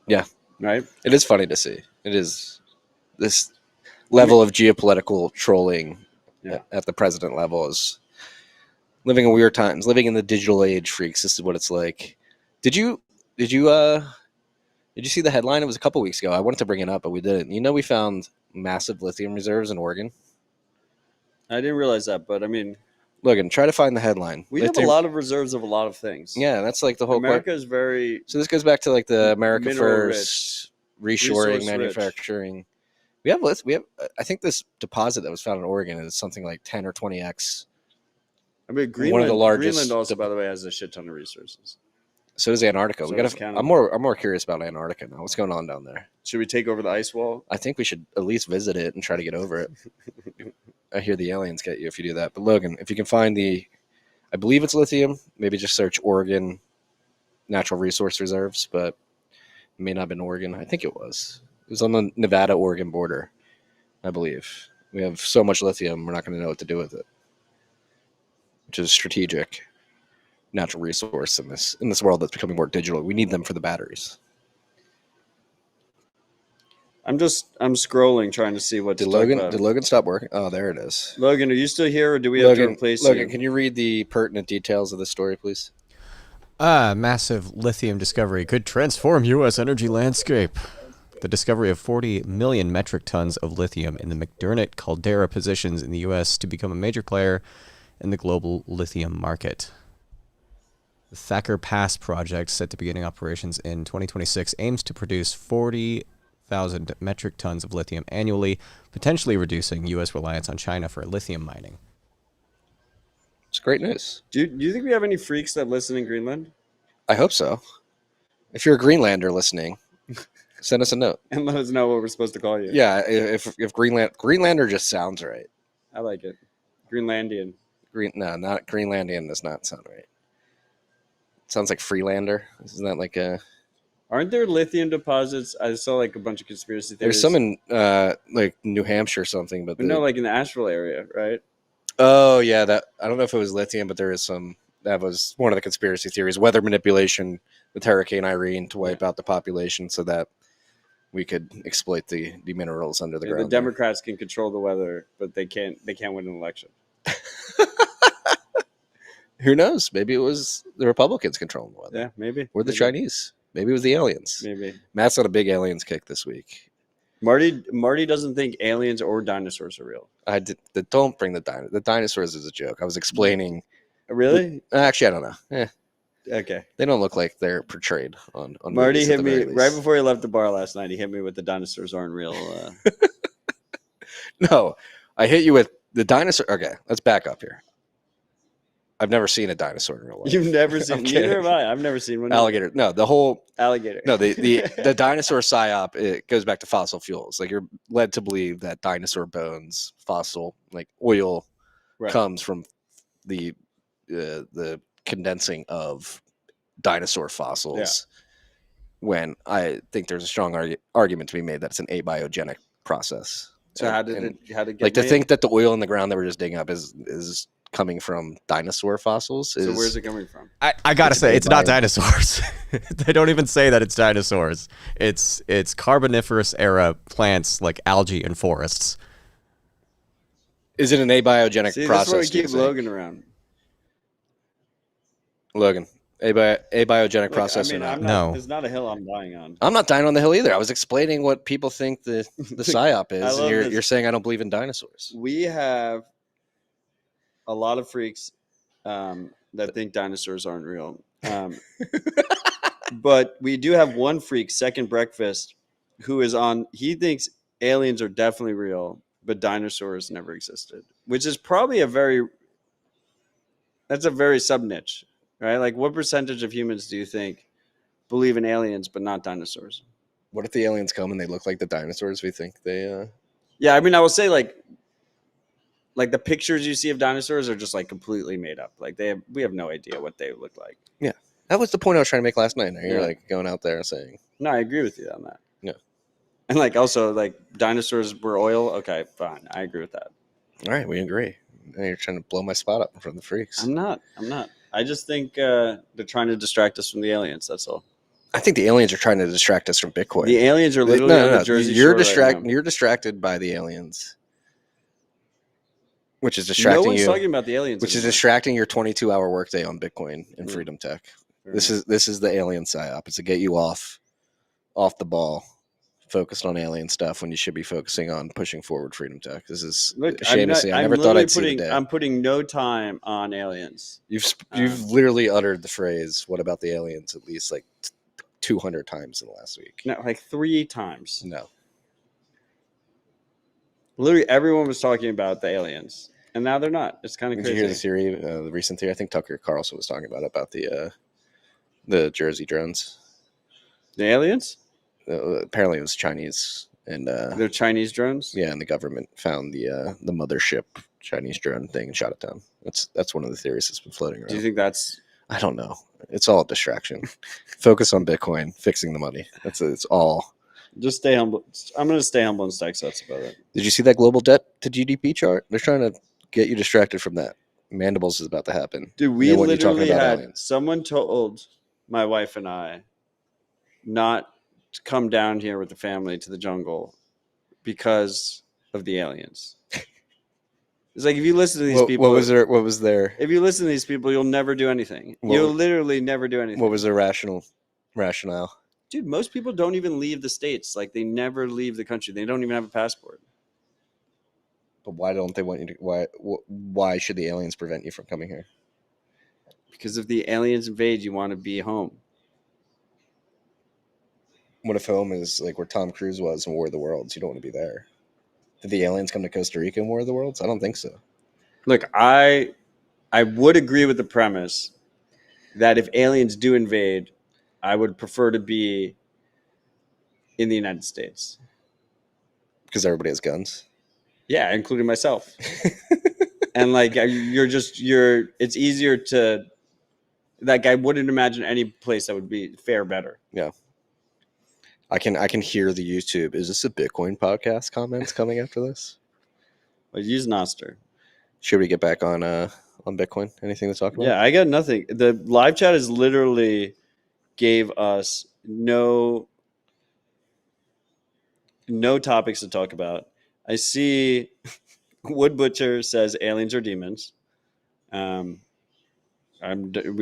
Yeah. Right? It is funny to see. It is this level of geopolitical trolling at the president level is living in weird times, living in the digital age, freaks. This is what it's like. Did you see the headline? It was a couple weeks ago. I wanted to bring it up, but we didn't. We found massive lithium reserves in Oregon. I didn't realize that, but I mean, Logan, try to find the headline. We have a lot of reserves of a lot of things. Yeah, that's like the whole America is very. So this goes back to like the America First, reshoring, manufacturing. We have. I think this deposit that was found in Oregon is something like 10 or 20x. I mean, Greenland, one of the largest. Greenland also, by the way, has a shit ton of resources. So does Antarctica. I'm more curious about Antarctica now. What's going on down there? Should we take over the ice wall? I think we should at least visit it and try to get over it. I hear the aliens get you if you do that. But Logan, if you can find I believe it's lithium. Maybe just search Oregon natural resource reserves, but it may not have been Oregon. I think it was. It was on the Nevada-Oregon border, I believe. We have so much lithium, we're not going to know what to do with it, which is strategic natural resource in this world that's becoming more digital. We need them for the batteries. I'm scrolling trying to see what did Logan stop working? Oh, there it is. Logan, are you still here, or do we have to replace you? Logan, can you read the pertinent details of the story, please? Massive lithium discovery could transform U.S. energy landscape. The discovery of 40 million metric tons of lithium in the McDermott caldera positions in the U.S. to become a major player in the global lithium market. The Thacker Pass project, set to beginning operations in 2026, aims to produce 40,000 metric tons of lithium annually, potentially reducing U.S. reliance on China for lithium mining. It's great news. Do you think we have any freaks that listen in Greenland? I hope so. If you're a Greenlander listening, send us a note and let us know what we're supposed to call you. Yeah, if Greenlander just sounds right. I like it. Greenlandian. No, not Greenlandian. Does not sound right. It sounds like Freelander. Isn't that like a? Aren't there lithium deposits? I saw like a bunch of conspiracy theories. There's some in like New Hampshire or something, but no, like in the Nashville area, right? Oh yeah, that I don't know if it was lithium, but there is some. That was one of the conspiracy theories: weather manipulation with Hurricane Irene to wipe out the population, so that we could exploit the minerals under the ground. The Democrats can control the weather, but they can't win an election. Who knows? Maybe it was the Republicans controlling the weather. Yeah, maybe. Or the Chinese. Maybe it was the aliens. Maybe Matt's on a big aliens kick this week. Marty doesn't think aliens or dinosaurs are real. Don't bring the dinosaurs as a joke. I was explaining. Really? Actually, I don't know. Okay. They don't look like they're portrayed on Marty movies at hit the me very right least. before he left the bar last night. He hit me with the dinosaurs aren't real. No, I hit you with the dinosaur. Okay, let's back up here. I've never seen a dinosaur in real life. You've never seen. I'm Neither kidding. have I. I've never seen one. Alligator. No, the whole Alligator. no the dinosaur psyop. It goes back to fossil fuels. Like you're led to believe that dinosaur bones, fossil like oil, Right. comes from the condensing of dinosaur fossils. When I think there's a strong argument to be made that it's an abiogenic process. So how did it get like to made? think that the oil in the ground that we're just digging up is coming from dinosaur fossils? So where's it coming from? I gotta say, it's not dinosaurs. They don't even say that it's dinosaurs. It's Carboniferous era plants like algae and forests. Is it an abiogenic See, process? that's why we do you keep think? Logan around. Logan, abiogenic process I mean, or not? No. There's not a hill I'm dying on. I'm not dying on the hill either. I was explaining what people think the psyop I is, love and this. you're saying I don't believe in dinosaurs. We have a lot of freaks that think dinosaurs aren't real. But we do have one freak, Second Breakfast, who is on. He thinks aliens are definitely real, but dinosaurs never existed, which is probably that's a very sub niche, right? Like, what percentage of humans do you think believe in aliens but not dinosaurs? What if the aliens come and they look like the dinosaurs we think they? Yeah, I mean, I will say like the pictures you see of dinosaurs are just like completely made up. Like we have no idea what they look like. Yeah, that was the point I was trying to make last night. You're Yeah. like going out there saying, No, I agree with you on that. Yeah. And like also like dinosaurs were oil. Okay, fine. I agree with that. all right, we agree. Now you're trying to blow my spot up in front of the freaks. I'm not. I just think they're trying to distract us from the aliens. That's all. I think the aliens are trying to distract us from Bitcoin. The aliens are literally on the Jersey You're Shore right now. You're distracted by the aliens, which is No distracting one's you. talking about the aliens. Which is anymore. distracting your 22-hour workday on Bitcoin and Mm. Freedom Tech. Fair This enough. is the alien psyop. It's to get you off the ball, focused on alien stuff when you should be focusing on pushing forward Freedom Tech. This is Look, a shame to see. I never thought I'd see the day. I'm putting no time on aliens. You've literally uttered the phrase "What about the aliens?" at least like 200 times in the last week. No, like 3 times. No, Literally, everyone was talking about the aliens, and now they're not. It's kind of did crazy. you hear the theory? The recent theory. I think Tucker Carlson was talking about the Jersey drones. The aliens? Apparently, it was Chinese, and They're Chinese drones. yeah, and the government found the mothership Chinese drone thing and shot it down. That's one of the theories that's been floating around. Do you think that's? I don't know. It's all a distraction. Focus on Bitcoin, fixing the money. It's all. Just stay humble. I'm going to stay humble and stack sets about it. Did you see that global debt to GDP chart? They're trying to get you distracted from that. Mandibles is about to happen. Dude, we They want you talking literally about had aliens. someone told my wife and I not to come down here with the family to the jungle because of the aliens. It's like if you listen to these people, What was their if you listen to these people, you'll never do anything. You'll literally never do anything. what was their rationale? Dude, most people don't even leave the States. Like they never leave the country. They don't even have a passport. But why don't they want you to? Why should the aliens prevent you from coming here? Because if the aliens invade, you want to be home. What if home is like where Tom Cruise was in War of the Worlds? You don't want to be there. Did the aliens come to Costa Rica in War of the Worlds? I don't think so. Look, I would agree with the premise that if aliens do invade, I would prefer to be in the United States. Because everybody has guns. Yeah, including myself. And like it's easier to like I wouldn't imagine any place that would be fare better. Yeah. I can hear the YouTube. Is this a Bitcoin podcast comments coming after this? But use Nostr. Should we get back on Bitcoin? Anything to talk about? Yeah, I got nothing. The live chat is literally gave us no topics to talk about. I see Wood Butcher says aliens are demons. We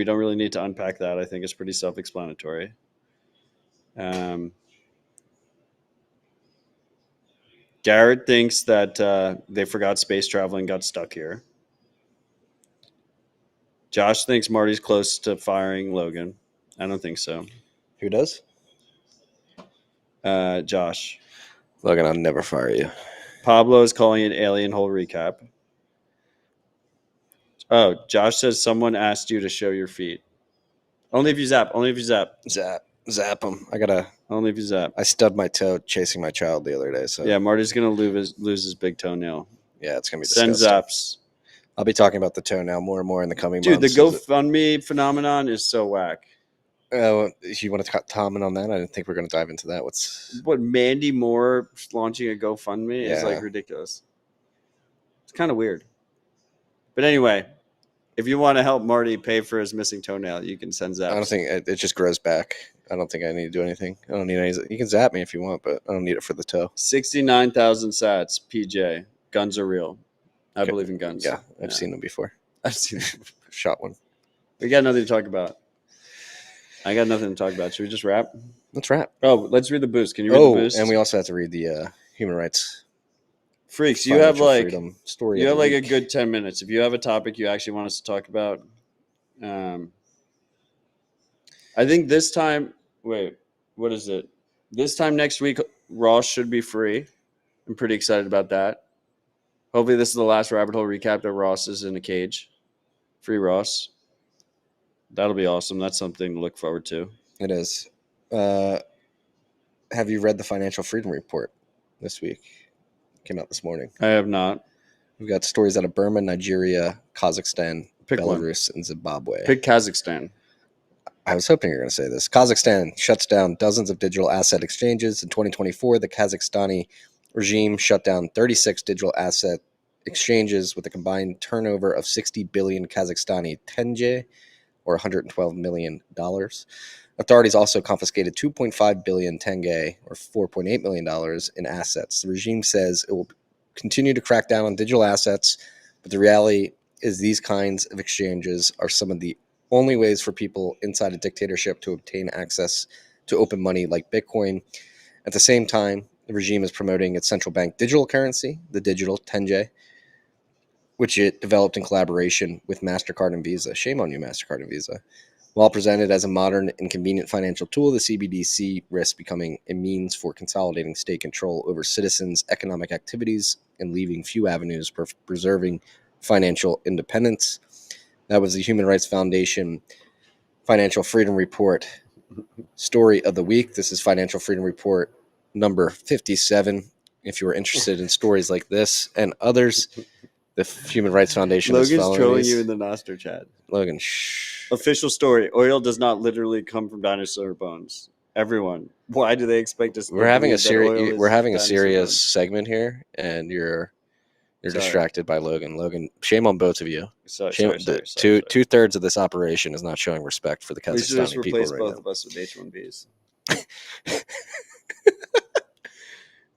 don't really need to unpack that. I think it's pretty self-explanatory. Garrett thinks that they forgot space travel and got stuck here. Josh thinks Marty's close to firing Logan. I don't think so. Who does? Josh. Logan, I'll never fire you. Pablo is calling it alien hole recap. Oh, Josh says someone asked you to show your feet. Only if you zap. Only if you zap. Zap him. Only if you zap. I stubbed my toe chasing my child the other day. So Yeah, Marty's gonna lose his big toenail. yeah, it's gonna be Send disgusting. zaps. I'll be talking about the toenail more and more in the coming Dude, months. the GoFundMe phenomenon is so whack. You want to comment on that? I didn't think we are going to dive into that. What, Mandy Moore launching a GoFundMe is Yeah. like ridiculous. It's kind of weird. But anyway, if you want to help Marty pay for his missing toenail, you can send zaps. I don't think it just grows back. I don't think I need to do anything. I don't need any. You can zap me if you want, but I don't need it for the toe. 69,000 sats. PJ, guns are real. I Okay. believe in guns. Yeah, I've seen them before. I've seen them. Shot one. We got nothing to talk about. I got nothing to talk about. Should we just wrap? Let's wrap. Oh, let's read the boost. Can you read the boost? And we also have to read the human rights. Freaks, you have like freedom story. you have like a good 10 minutes. If you have a topic you actually want us to talk about, I think this time. Wait, what is it? This time next week, Ross should be free. I'm pretty excited about that. Hopefully, this is the last rabbit hole recap that Ross is in a cage. Free Ross. That'll be awesome. That's something to look forward to. It is. Have you read the Financial Freedom Report this week? Came out this morning. I have not. We've got stories out of Burma, Nigeria, Kazakhstan, Pick Belarus, and Zimbabwe. Pick Kazakhstan. I was hoping you were going to say this. Kazakhstan shuts down dozens of digital asset exchanges. In 2024, the Kazakhstani regime shut down 36 digital asset exchanges with a combined turnover of 60 billion Kazakhstani tenge, or $112 million. Authorities also confiscated 2.5 billion tenge, or $4.8 million in assets. The regime says it will continue to crack down on digital assets, but the reality is these kinds of exchanges are some of the only ways for people inside a dictatorship to obtain access to open money like Bitcoin. At the same time, the regime is promoting its central bank digital currency, the digital tenge, which it developed in collaboration with MasterCard and Visa. Shame on you, MasterCard and Visa. While presented as a modern and convenient financial tool, the CBDC risks becoming a means for consolidating state control over citizens' economic activities and leaving few avenues for preserving financial independence. That was the Human Rights Foundation Financial Freedom Report story of the week. This is Financial Freedom Report number 57. If you are interested in stories like this and others, the Human Rights Foundation is Logan's following trolling these. you in the Nostr chat. Logan, shh. Official story. Oil does not literally come from dinosaur bones. Everyone. Why do they expect us to We're having a serious serious segment here, and you're distracted by Logan. Logan, shame on both of you. Sorry. 2/3 of this operation is not showing respect for the We should just Kazakhstani people replace right both now. of us with H1Bs.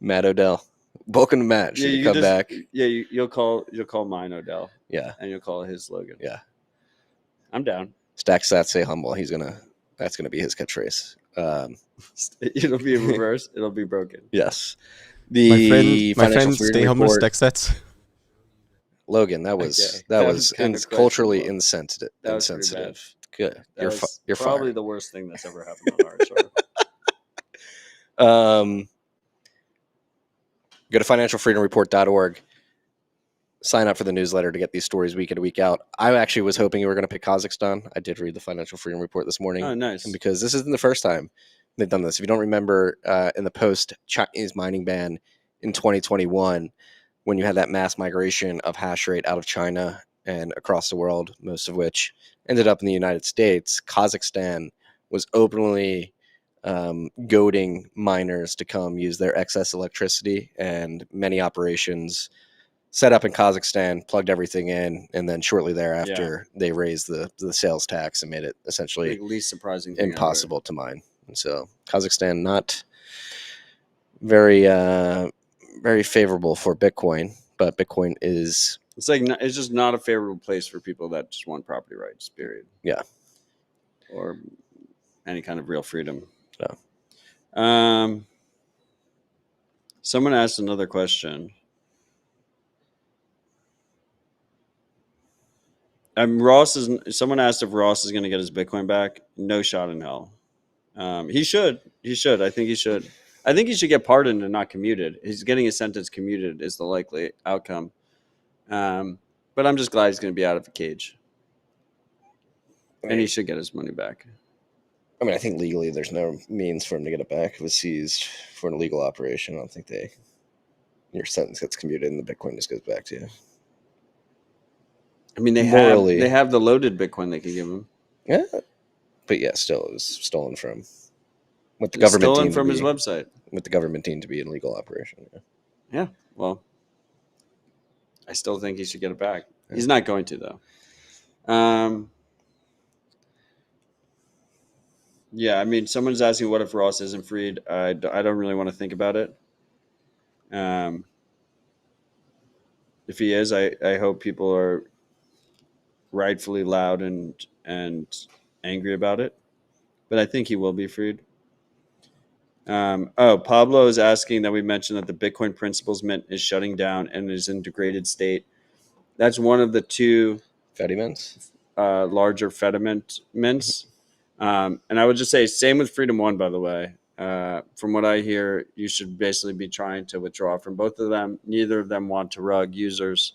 Matt Odell, welcome to Matt. Should you come back? Yeah, you'll call mine Odell. Yeah, and you'll call his Logan. Yeah, I'm down. Stack stats, say humble. That's gonna be his catchphrase. It'll be in reverse. It'll be broken. Yes. My friend, Freedom stay humble, Report. stack sets. Logan, that was kind of culturally questionable. That was pretty bad. Good. You're probably fired. the worst thing that's ever happened on our show. Go to financialfreedomreport.org. Sign up for the newsletter to get these stories week in and week out. I actually was hoping you were going to pick Kazakhstan. I did read the Financial Freedom Report this morning. Oh, nice. And because this isn't the first time they've done this. If you don't remember, in the post-Chinese mining ban in 2021, when you had that mass migration of hash rate out of China and across the world, most of which ended up in the United States, Kazakhstan was openly goading miners to come use their excess electricity, and many operations set up in Kazakhstan, plugged everything in, and then shortly thereafter, they raised the sales tax and made it essentially the least surprising thing impossible to mine. And so Kazakhstan, not very very favorable for Bitcoin, but Bitcoin is... It's just not a favorable place for people that just want property rights, period. Yeah. Or any kind of real freedom. So Someone asked another question. Someone asked if Ross is going to get his Bitcoin back. No shot in hell. He should. He should. I think he should. I think he should get pardoned and not commuted. He's getting his sentence commuted is the likely outcome. But I'm just glad he's going to be out of the cage. And he should get his money back. I mean, I think legally there's no means for him to get it back. If it was seized for an illegal operation, I don't think your sentence gets commuted and the Bitcoin just goes back to you. I mean, they have the loaded Bitcoin they could give him. Yeah, but yeah, still it was stolen from with the government stolen from his website with the government deemed to be an illegal operation. Yeah. Well, I still think he should get it back. Yeah. He's not going to though. Yeah, I mean, someone's asking what if Ross isn't freed. I don't really want to think about it. If he is, I hope people are rightfully loud and angry about it. But I think he will be freed. Pablo is asking that we mention that the Bitcoin Principles Mint is shutting down and is in degraded state. That's one of the two Fedi mints, larger Fedi mints. And I would just say, same with Freedom One, by the way. From what I hear, you should basically be trying to withdraw from both of them. Neither of them want to rug users.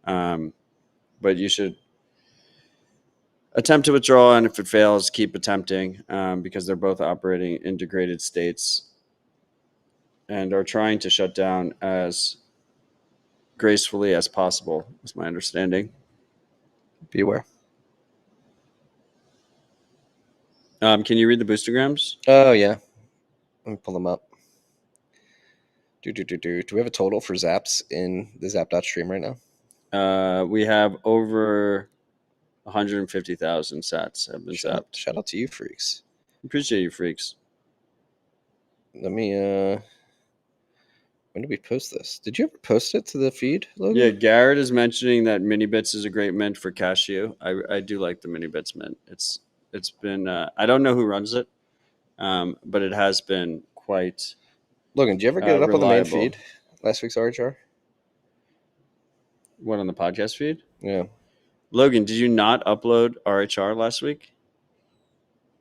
But you should attempt to withdraw, and if it fails, keep attempting because they're both operating in degraded states and are trying to shut down as gracefully as possible, is my understanding. Beware. Can you read the boostograms? Oh, yeah. Let me pull them up. Do we have a total for Zaps in the Zap.stream right now? We have over 150,000 sats have been zapped. Shout out to you, freaks. Appreciate you, freaks. Let me, when did we post this? Did you ever post it to the feed, Logan? Yeah, Garrett is mentioning that Minibits is a great mint for cashew. I do like the Minibits mint. It's been, I don't know who runs it, but it has been quite Logan, did you ever get it up reliable. On the main feed? Last week's RHR? What, on the podcast feed? Yeah. Logan, did you not upload RHR last week?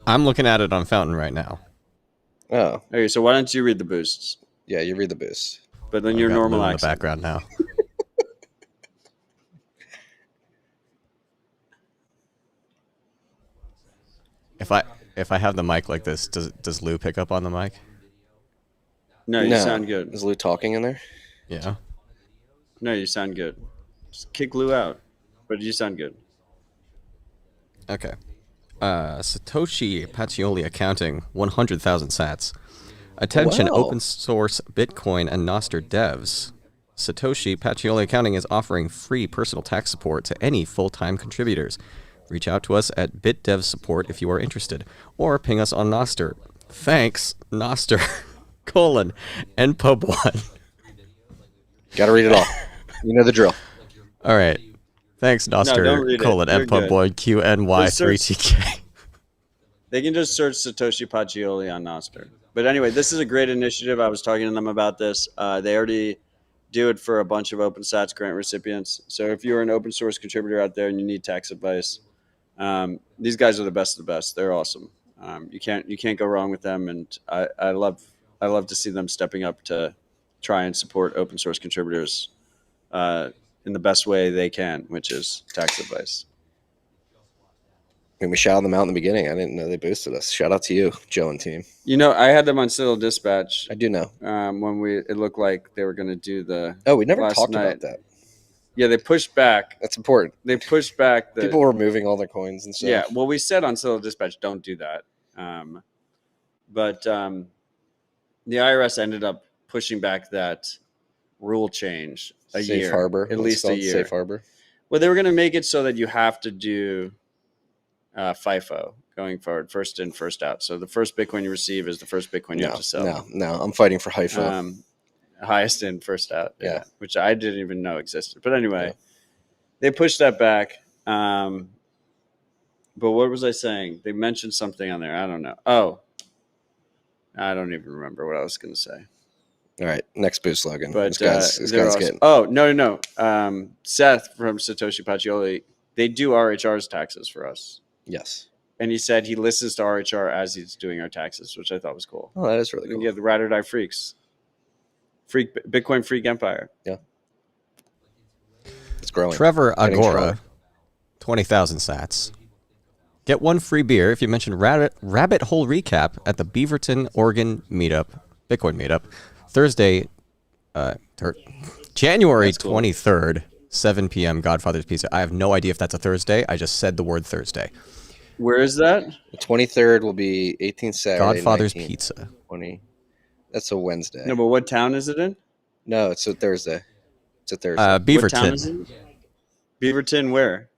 I'm looking at it on Fountain right now. Oh. Okay, so why don't you read the boosts? Yeah, you read the boosts. But then your normal accent. accent. In the background now. If I have the mic like this, does Lou pick up on the mic? No, you sound good. Is Lou talking in there? Yeah. No, you sound good. Just kick Lou out. But you sound good. Okay. Satoshi Pacioli accounting 100,000 sats. Attention, Wow. open source Bitcoin and Nostr devs. Satoshi Pacioli accounting is offering free personal tax support to any full-time contributors. Reach out to us at BitDevSupport if you are interested, or ping us on Nostr. Thanks, Nostr, NPub1. Gotta read it all. You know the drill. All right. Thanks, Nostr, NPub1, QNY3TK. They can just search Satoshi Pacioli on Nostr. But anyway, this is a great initiative. I was talking to them about this. They already do it for a bunch of OpenSats grant recipients. So if you're an open source contributor out there and you need tax advice, these guys are the best of the best. They're awesome. You can't go wrong with them. And I love to see them stepping up to try and support open source contributors in the best way they can, which is tax advice. I mean, we shouted them out in the beginning. I didn't know they boosted us. Shout out to you, Joe and team. You know, I had them on Citadel Dispatch. I do know. When it looked like they were going to do the. Oh, we never talked about that. Yeah, they pushed back. That's important. They pushed back. People were moving all their coins and stuff. Yeah, well, we said on Citadel Dispatch, don't do that. But the IRS ended up pushing back that rule change a year. Safe harbor. At least a year. Safe harbor. Well, they were going to make it so that you have to do FIFO going forward, first in, first out. So the first Bitcoin you receive is the first Bitcoin you have to sell. No, I'm fighting for HIFO. Highest in, first out. Yeah. Which I didn't even know existed. But anyway, they pushed that back. But what was I saying? They mentioned something on there. I don't know. Oh. I don't even remember what I was going to say. All right, next boost slogan. But this guy's getting. Oh, no. Seth from Satoshi Pacioli, they do RHR's taxes for us. Yes. And he said he listens to RHR as he's doing our taxes, which I thought was cool. Oh, that is really cool. Yeah, the Ride or Die Freaks. Bitcoin Freak Empire. Yeah. It's growing. Trevor Getting Agora, stronger. 20,000 sats. Get one free beer if you mention Rabbit Hole Recap at the Beaverton, Oregon meetup, Bitcoin meetup, Thursday, January 23rd, 7 p.m. Godfather's Pizza. I have no idea if that's a Thursday. I just said the word Thursday. Where is that? The 23rd will be 18th Saturday. Godfather's 19th, Pizza. 20. That's a Wednesday. No, but what town is it in? No, it's a Thursday. It's a Thursday. What town is Beaverton. it? Beaverton, where?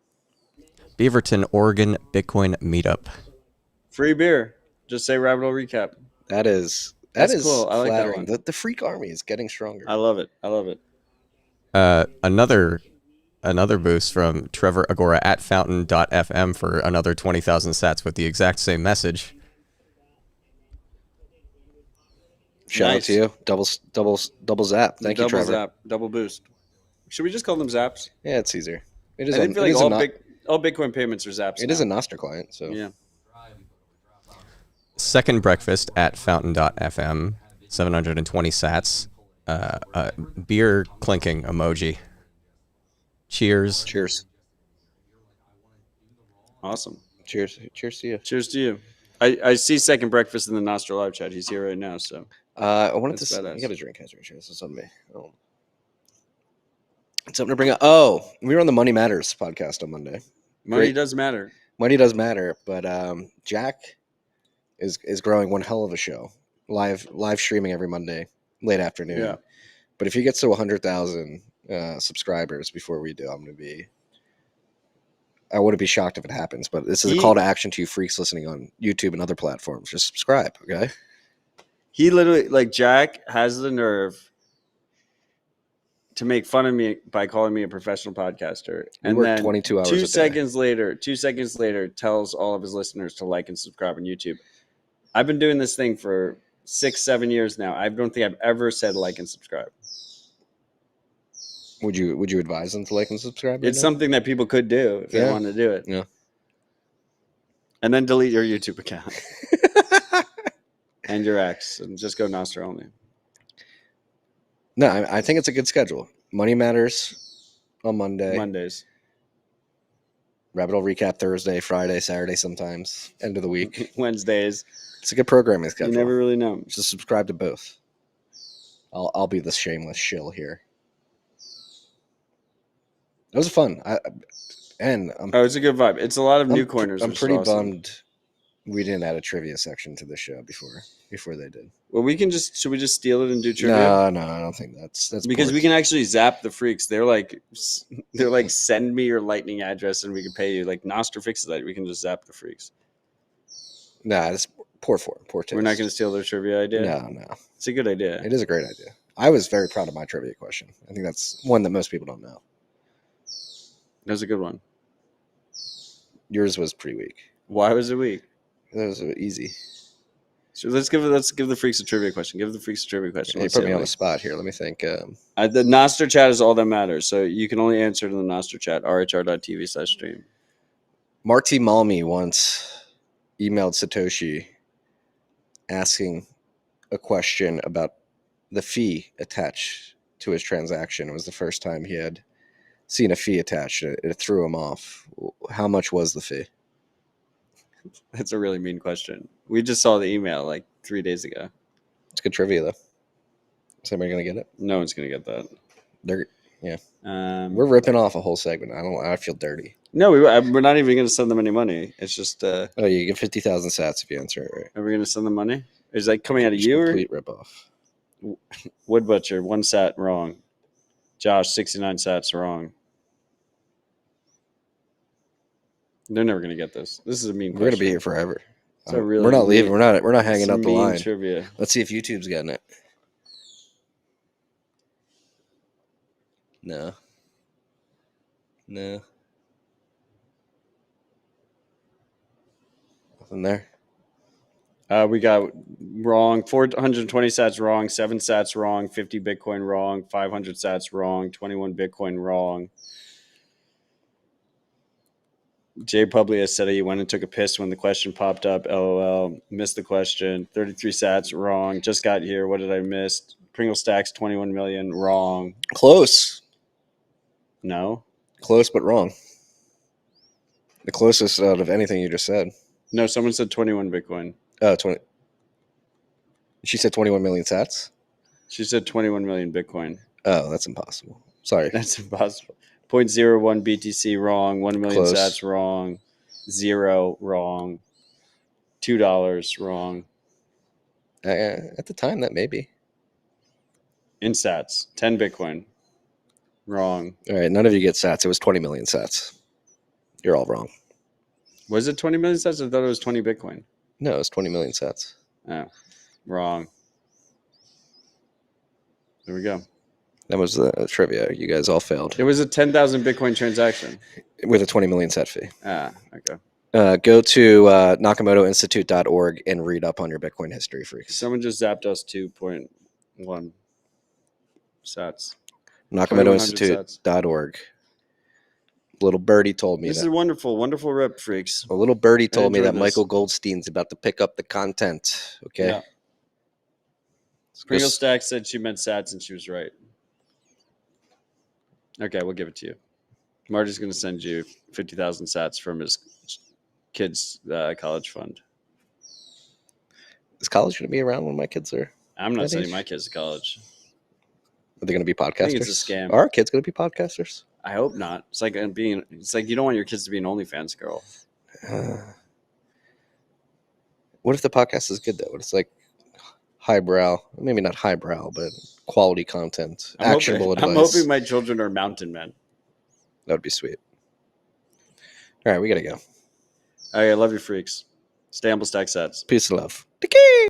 Beaverton, Oregon Bitcoin meetup. Free beer. Just say Rabbit Hole Recap. That's cool. I like that flattering. one. The freak army is getting stronger. I love it. Another boost from Trevor Agora at fountain.fm for another 20,000 sats with the exact same message. Shout out to you. Double zap. Thank you, Trevor. Zap. Double boost. Should we just call them zaps? Yeah, it's easier. It is. I feel like all Bitcoin payments are zaps. It is a Nostr client, so yeah. Second breakfast at fountain.fm, 720 sats. Beer clinking emoji. Cheers. Cheers. Awesome. Cheers to you. Cheers to you. I see Second Breakfast in the Nostr live chat. He's here right now. So I wanted That's to. badass. You got a drink, hydration. This is on me. Oh. Something to bring up. Oh, we were on the Money Matters podcast on Monday. money Great. does matter. Money does matter, but Jack is growing one hell of a show. Live streaming every Monday, late afternoon. Yeah. But if he gets to 100,000 subscribers before we do, I wouldn't be shocked if it happens. But this is a call to action to you freaks listening on YouTube and other platforms. Just subscribe, okay? He literally, Jack has the nerve to make fun of me by calling me a professional podcaster, and work then 22 hours a day. 2 seconds later, tells all of his listeners to like and subscribe on YouTube. I've been doing this thing for 6-7 years now. I don't think I've ever said like and subscribe. Would you advise them to like and subscribe? It's something that people could do if they want to do it. Yeah. And then delete your YouTube account and your ex, and just go Nostr only. No, I think it's a good schedule. Money Matters on Mondays. Rabbit Hole Recap Thursday, Friday, Saturday sometimes. End of the week. Wednesdays. It's a good programming schedule. You never really know. Just subscribe to both. I'll be the shameless shill here. It was fun. It's a good vibe. It's a lot of new coiners. I'm which is pretty awesome. bummed we didn't add a trivia section to the show before they did. Well, should we just steal it and do trivia? No, I don't think that's because we can actually zap the freaks. They're like, send me your lightning address and we can pay you. Like Nostr fixes that. We can just zap the freaks. Nah, it's poor taste. We're not going to steal their trivia idea. No. It's a good idea. It is a great idea. I was very proud of my trivia question. I think that's one that most people don't know. That was a good one. Yours was pretty weak. Why was it weak? That was easy. So let's give the freaks a trivia question. Give the freaks a trivia question. You put me on the spot here. Let me think. The Nostr chat is all that matters. So you can only answer it in the Nostr chat, rhr.tv/stream. Marty Malmy once emailed Satoshi asking a question about the fee attached to his transaction. It was the first time he had seen a fee attached. It threw him off. How much was the fee? That's a really mean question. We just saw the email like 3 days ago. It's good trivia, though. Is anybody going to get it? No one's going to get that. We're ripping off a whole segment. I feel dirty. No, we're not even going to send them any money. It's just... oh, you get 50,000 sats if you answer it right. Are we going to send them money? Is that coming out of you? Complete ripoff. Wood Butcher, 1 sat wrong. Josh, 69 sats wrong. They're never going to get this. This is a mean question. We're going to be here forever. Really we're not leaving. We're not hanging up the line. Trivia. Let's see if YouTube's getting it. No. Nothing there. We got Wrong. 420 sats wrong. 7 sats wrong. 50 Bitcoin wrong. 500 sats wrong. 21 Bitcoin wrong. Jay Publius said he went and took a piss when the question popped up. LOL. Missed the question. 33 sats wrong. Just got here. What did I miss? Pringle stacks 21 million wrong. Close. No. Close, but wrong. The closest out of anything you just said. No, someone said 21 Bitcoin. Oh, 20. She said 21 million sats? She said 21 million Bitcoin. Oh, that's impossible. Sorry. That's impossible. 0.01 BTC wrong. 1 million Close. sats wrong. 0 wrong. $2 wrong. At the time, that may be. In sats. 10 Bitcoin. Wrong. All right, none of you get sats. It was 20 million sats. You're all wrong. Was it 20 million sats? I thought it was 20 Bitcoin. No, it was 20 million sats. Oh, wrong. There we go. That was the trivia. You guys all failed. It was a 10,000 Bitcoin transaction. With a 20 million sat fee. Okay. Go to nakamotoinstitute.org and read up on your Bitcoin history, freaks. Someone just zapped us 2.1 sats. nakamotoinstitute.org. Little birdie told me This that. is wonderful. Wonderful rep, freaks. A little birdie told me enjoyed that this. Michael Goldstein's about to pick up the content. Okay. Yeah. Pringle Stack said she meant sats and she was right. Okay, we'll give it to you. Marty's going to send you 50,000 sats from his kids' college fund. Is college going to be around when my kids are? I'm not That sending age? my kids to college. Are they going to be podcasters? I think it's a scam. Are our kids going to be podcasters? I hope not. It's like you don't want your kids to be an OnlyFans girl. What if the podcast is good though? What it's like highbrow, maybe not highbrow, but quality content, actionable advice. I'm hoping my children are mountain men. That would be sweet. All right, we got to go. All right, I love you, freaks. Stay humble, stack sats. Peace and love.